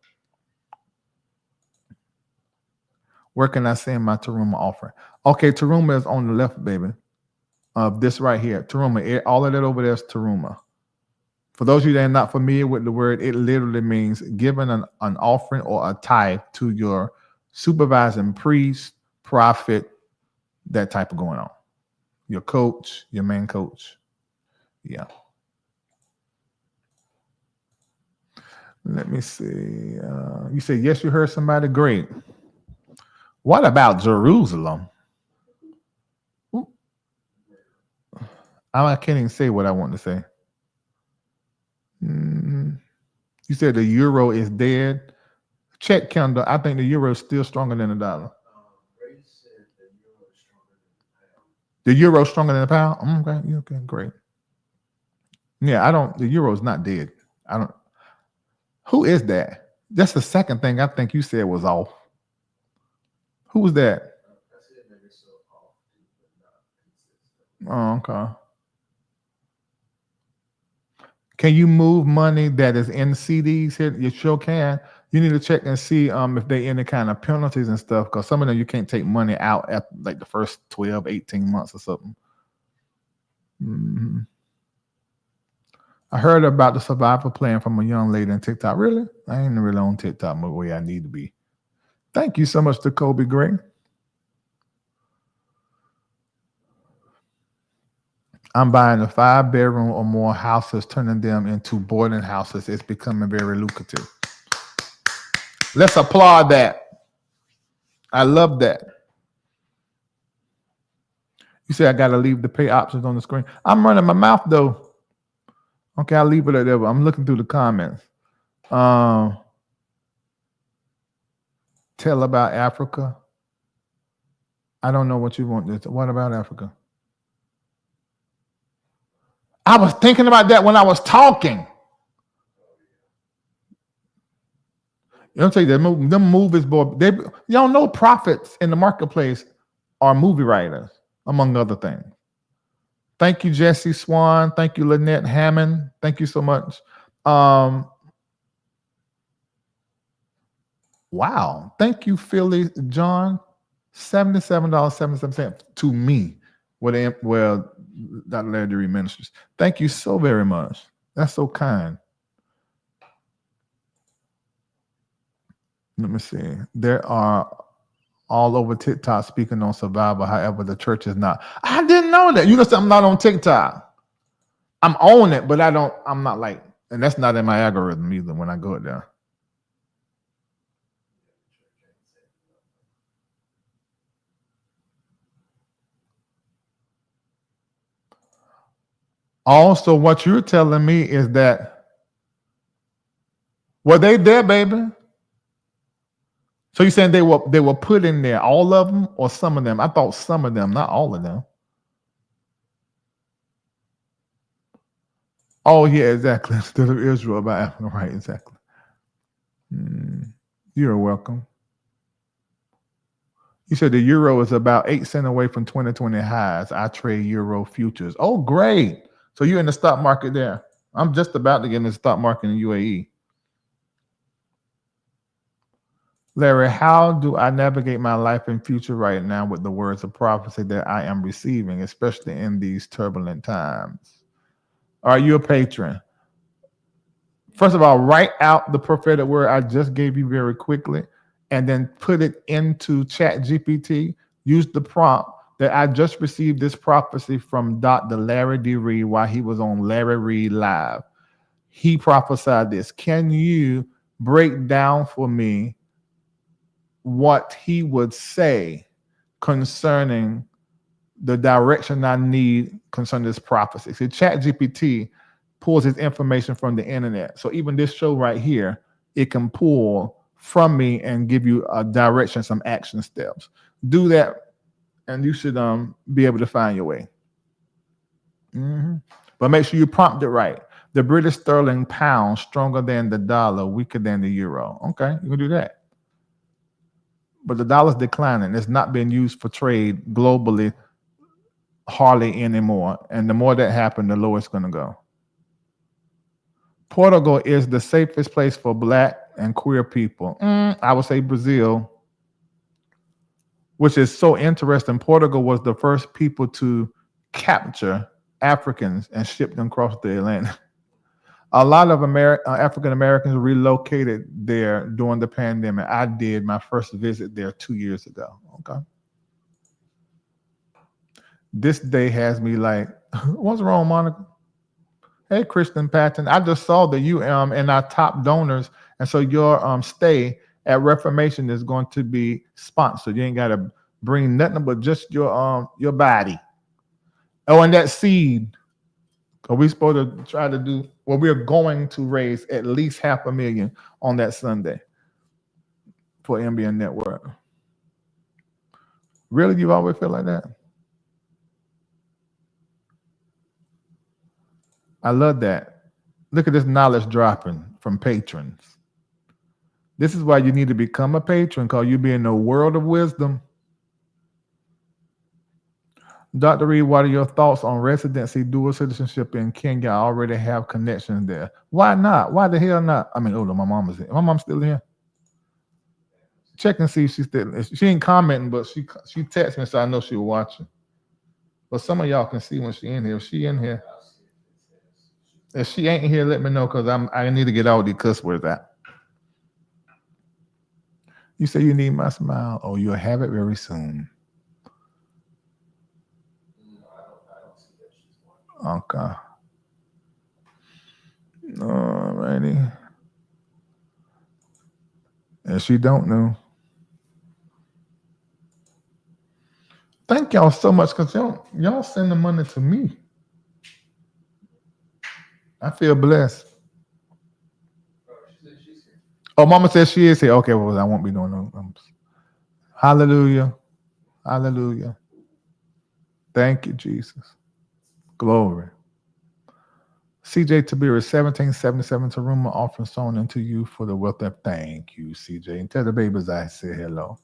Where can I send my Taruma offering? Okay, Taruma is on the left, baby. This right here, Taruma. All of that over there is Taruma. For those of you that are not familiar with the word, it literally means giving an offering or a tithe to your supervising priest, prophet, that type of going on. Your coach, your main coach. Yeah. Let me see. You say, yes, you heard somebody. Great. What about Jerusalem? I can't even say what I want to say. You said the euro is dead. Check, Kendall. I think the euro is still stronger than the dollar. Reid said the euro is stronger than the pound. The euro is stronger than the pound? Okay, great. Yeah, the euro is not dead. Who is that? That's the second thing I think you said was off. Who was that? I said maybe so off, but not consistent. Oh, okay. Can you move money that is in CDs here? You sure can. You need to check and see if they any kind of penalties and stuff, because some of them you can't take money out at like the first 12, 18 months or something. Mm-hmm. I heard about the survival plan from a young lady on TikTok. Really? I ain't really on TikTok the way I need to be. Thank you so much to Kobe Gray. I'm buying a 5-bedroom or more houses, turning them into boarding houses. It's becoming very lucrative. Let's applaud that. I love that. You say I got to leave the pay options on the screen. I'm running my mouth though. Okay, I'll leave it at that. I'm looking through the comments. Tell about Africa. I don't know what you want. What about Africa? I was thinking about that when I was talking. You know, tell you them movies, boy. Y'all know prophets in the marketplace are movie writers, among other things. Thank you, Jesse Swan. Thank you, Lynette Hammond. Thank you so much. Wow. Thank you, Philly John. $77.77 to me. Well, Dr. Larry Ministries. Thank you so very much. That's so kind. Let me see. There are all over TikTok speaking on survival. However, the church is not. I didn't know that. You know, I'm not on TikTok. I'm on it, but I'm not like, and that's not in my algorithm either when I go there. Also, what you're telling me is that Were they there, baby? So you're saying they were put in there, all of them or some of them? I thought some of them, not all of them. Oh, yeah, exactly. Instead of Israel, about Africa. Right, exactly. You're welcome. You said the euro is about 8 cents away from 2020 highs. I trade euro futures. Oh, great. So you're in the stock market there. I'm just about to get in the stock market in UAE. Larry, how do I navigate my life and future right now with the words of prophecy that I am receiving, especially in these turbulent times? Are you a patron? First of all, write out the prophetic word I just gave you very quickly and then put it into Chat GPT. Use the prompt that I just received this prophecy from Dr. Larry D. Reid while he was on Larry Reid Live. He prophesied this. Can you break down for me what he would say concerning the direction I need concerning this prophecy? See, Chat GPT pulls his information from the internet. So even this show right here, it can pull from me and give you a direction, some action steps. Do that, and you should be able to find your way. But make sure you prompt it right. The British sterling pound stronger than the dollar, weaker than the euro. Okay, you can do that. But the dollar's declining. It's not being used for trade globally hardly anymore. And the more that happens, the lower it's going to go. Portugal is the safest place for Black and queer people. I would say Brazil, which is so interesting. Portugal was the first people to capture Africans and ship them across the Atlantic. A lot of African Americans relocated there during the pandemic. I did my first visit there 2 years ago. Okay. This day has me like, what's wrong, Monica? Hey, Kristen Patton. I just saw that you in our top donors, and so your stay at Reformation is going to be sponsored. You ain't got to bring nothing but just your body. Oh, and that seed. Are we supposed to try to do? Well, we're going to raise at least $500,000 on that Sunday for MBN Network. Really, you always feel like that? I love that. Look at this knowledge dropping from patrons. This is why you need to become a patron, because you'll be in a world of wisdom. Dr. Reid, what are your thoughts on residency, dual citizenship in Kenya? I already have connections there. Why not? Why the hell not? I mean, my mom is here. My mom's still here. Check and see if she's still. She ain't commenting, but she texted me, so I know she was watching. But some of y'all can see when she in here. If she in here, if she ain't here, let me know, because I need to get all these cuss words out. You say you need my smile. Oh, you'll have it very soon. Okay. All righty. And she don't know. Thank y'all so much, because y'all send the money to me. I feel blessed. Oh, Mama says she is here. Okay, well, I won't be doing no numbers. Hallelujah. Hallelujah. Thank you, Jesus. Glory. CJ Tabira, 1777 Taruma, offering sown into you for the wealth of. Thank you, CJ. And tell the babies I say hello.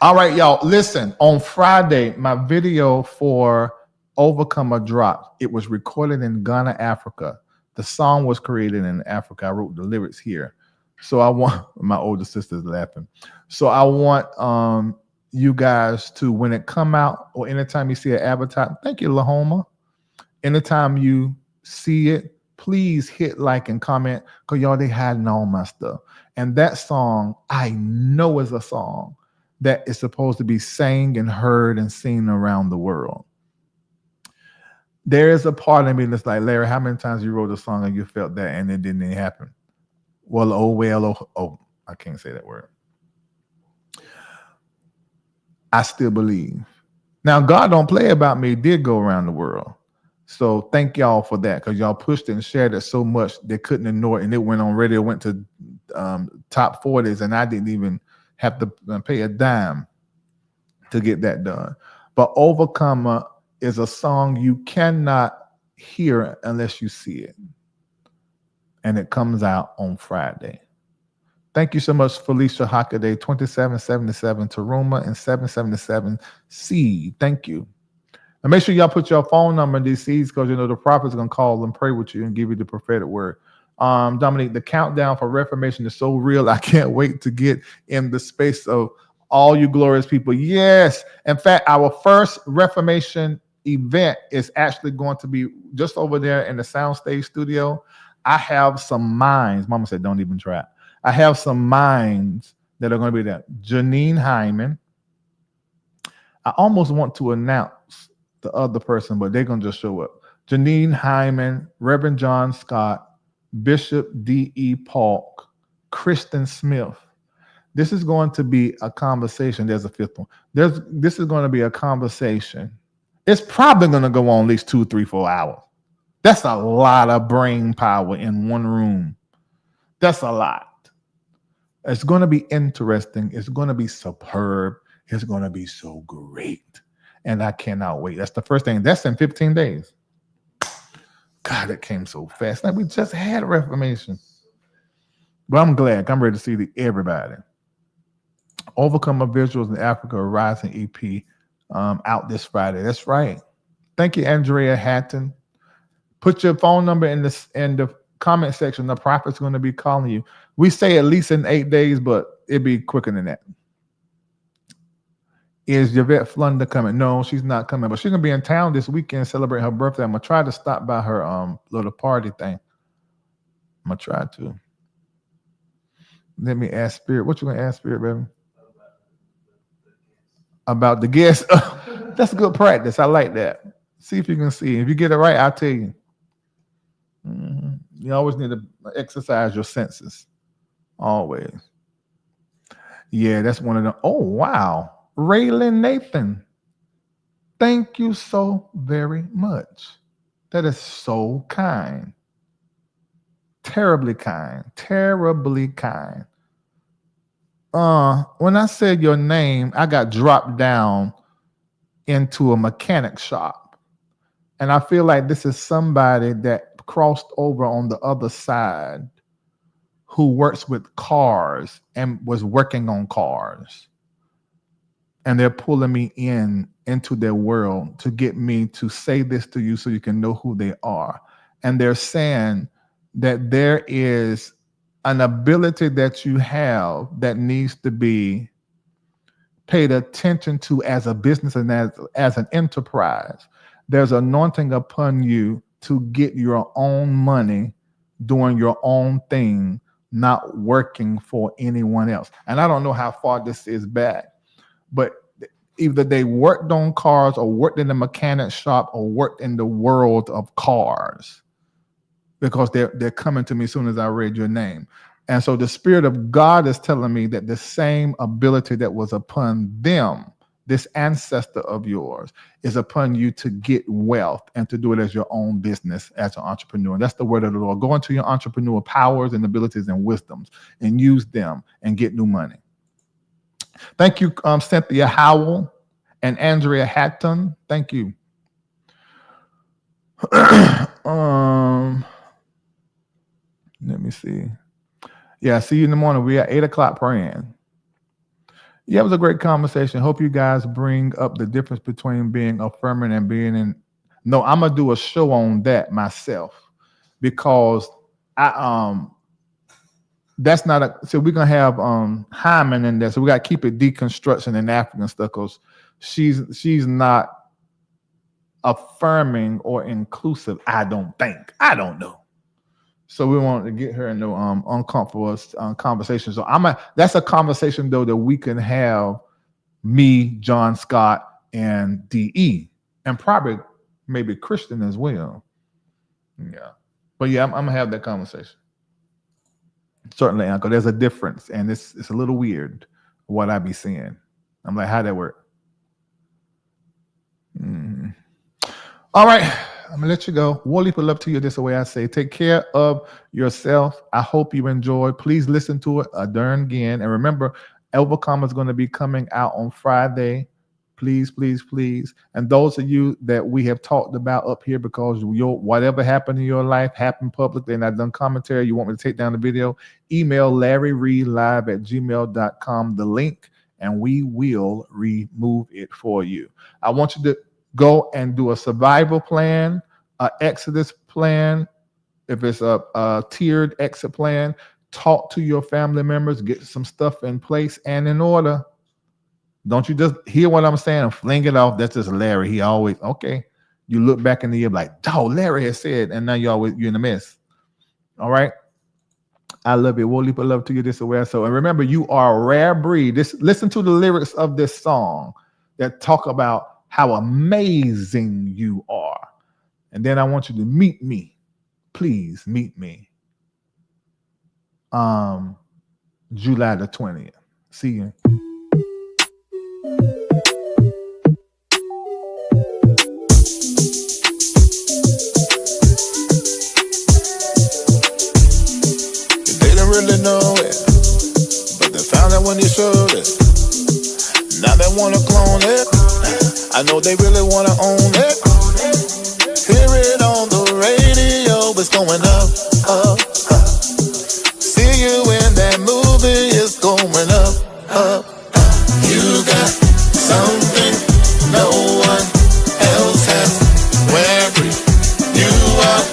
All right, y'all. Listen, on Friday, my video for Overcomer dropped. It was recorded in Ghana, Africa. The song was created in Africa. I wrote the lyrics here. So I want, my older sister's laughing. So I want you guys to, when it come out, or anytime you see an advertisement, thank you, Lahoma. Anytime you see it, please hit like and comment, because y'all, they hiding all my stuff. And that song, I know, is a song that is supposed to be sang and heard and seen around the world. There is a part of me that's like, Larry, how many times you wrote a song and you felt that and it didn't happen? Well, I can't say that word. I still believe. Now, God don't play about me. It did go around the world. So thank y'all for that, because y'all pushed it and shared it so much they couldn't ignore it, and it went on radio, went to top 40s, and I didn't even have to pay a dime to get that done. But Overcomer is a song you cannot hear unless you see it, and it comes out on Friday. Thank you so much, Felicia Hockaday, 2777 Taruma and 777 C. Thank you. And make sure y'all put your phone number in these seeds, because you know the prophet's gonna call and pray with you and give you the prophetic word. Dominique, the countdown for Reformation is so real. I can't wait to get in the space of all you glorious people. Yes. In fact, our first Reformation event is actually going to be just over there in the soundstage studio. I have some minds. Mama said, don't even try. I have some minds that are going to be there. Janine Hyman. I almost want to announce the other person, but they're going to just show up. Janine Hyman, Reverend John Scott, Bishop D.E. Polk, Kristen Smith. This is going to be a conversation. There's a fifth one. This is going to be a conversation. It's probably going to go on at least 2, 3, 4 hours. That's a lot of brain power in one room. That's a lot. It's going to be interesting. It's going to be superb. It's going to be so great. And I cannot wait. That's the first thing. That's in 15 days. God, it came so fast. Like we just had a Reformation. But I'm glad. I'm ready to see everybody. Overcomer Visuals in Africa Rising EP out this Friday. That's right. Thank you, Andrea Hatton. Put your phone number in the comment section. The prophet's going to be calling you. We say at least in 8 days, but it'd be quicker than that. Is Yvette Flunder coming? No, she's not coming, but she's gonna be in town this weekend celebrating her birthday. I'm gonna try to stop by her little party thing. I'm gonna try to. Let me ask Spirit. What you gonna ask Spirit, baby? About the guests. That's good practice. I like that. See if you can see. If you get it right, I'll tell you. You always need to exercise your senses. Always. Yeah, that's one of them. Oh, wow. Raylan Nathan. Thank you so very much. That is so kind. Terribly kind. Terribly kind. When I said your name, I got dropped down into a mechanic shop. And I feel like this is somebody that crossed over on the other side who works with cars and was working on cars. And they're pulling me into their world to get me to say this to you so you can know who they are. And they're saying that there is an ability that you have that needs to be paid attention to as a business and as an enterprise. There's anointing upon you to get your own money, doing your own thing, not working for anyone else. And I don't know how far this is back, but either they worked on cars or worked in the mechanic shop or worked in the world of cars, because they're coming to me as soon as I read your name. And so the Spirit of God is telling me that the same ability that was upon them, this ancestor of yours, is upon you to get wealth and to do it as your own business as an entrepreneur. That's the word of the Lord. Go into your entrepreneur powers and abilities and wisdoms and use them and get new money. Thank you, Cynthia Howell and Andrea Hatton. Thank you. Let me see. Yeah, see you in the morning. We are 8 o'clock praying. Yeah, it was a great conversation. Hope you guys bring up the difference between being affirming and being in. No, I'm gonna do a show on that myself, because that's not a. So we're gonna have Hyman in there. So we gotta keep it deconstruction and African stuff, because she's not affirming or inclusive. I don't think. I don't know. So we want to get her into uncomfortable conversations. So that's a conversation though that we can have, me, John Scott, and DE, and probably maybe Christian as well. Yeah, but yeah, I'm gonna have that conversation. Certainly, Uncle. There's a difference, and it's a little weird what I be seeing. I'm like, how'd that work? All right. I'm gonna let you go. Wally, put love to you. This is the way I say. Take care of yourself. I hope you enjoy. Please listen to it again. And remember, Overcome is going to be coming out on Friday. Please, please, please. And those of you that we have talked about up here, because whatever happened in your life happened publicly, and I've done commentary, you want me to take down the video, email LarryReidLive@gmail.com the link, and we will remove it for you. I want you to go and do a survival plan, an exodus plan. If it's a tiered exit plan, talk to your family members, get some stuff in place and in order. Don't you just hear what I'm saying and fling it off? That's just Larry. He always, okay. You look back in the year like, oh, Larry has said, and now you're in the mess. All right. I love you. We'll leave a love to you this way. So, and remember, you are a rare breed. Listen to the lyrics of this song that talk about how amazing you are. And then I want you to meet me. Please meet me. July the 20th. See you. Really know it, but they found out when you showed it. Now they wanna clone it. I know they really wanna own it. Hear it on the radio, it's going up, up, up. See you in that movie, it's going up, up, up. You got something no one else has. Where you are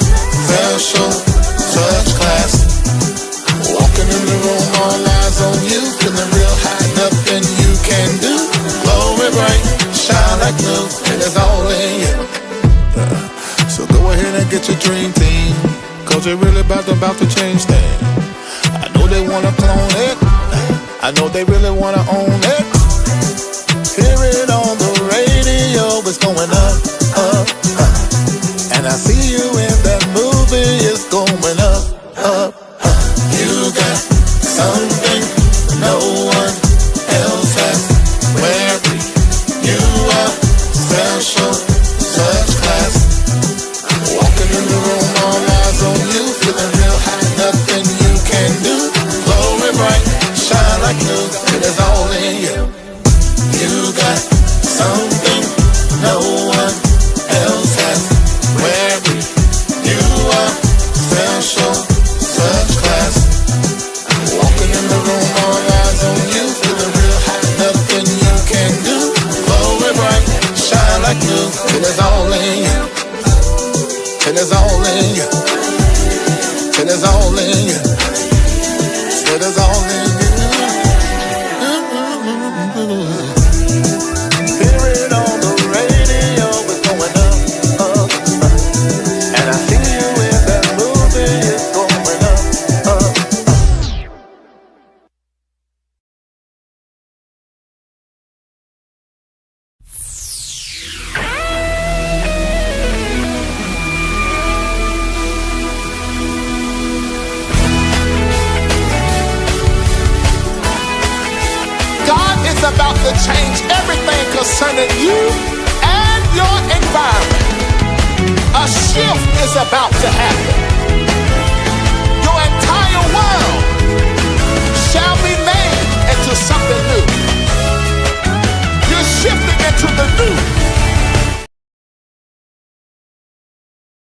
special, such class. Walking in the room, all eyes on you, feeling real high, nothing you can do. Glory bright, shine like new, and it's all in you. So go ahead and get your dream team, cause you're really about to change things. I know they wanna clone it, I know they really wanna own it. Hear it on the radio, it's going up, up, up. And I see you in that movie, it's going up, up. You got something no one else has. Where you are special, such class. Walking in the room, all eyes on you, feeling real high, nothing you can do. Glory bright, shine like new, it is all in you. You got something no one else has. Where you are special, such class. Walking in the room, all eyes on you, feeling real high, nothing you can do. Glory bright, shine like new, it is all in you. It is all in you. It is all in you. It is all in you. Hear it on the radio, it's going up, up, up. And I see you in that movie, it's going up, up. God is about to change everything concerning you and your environment. A shift is about to happen.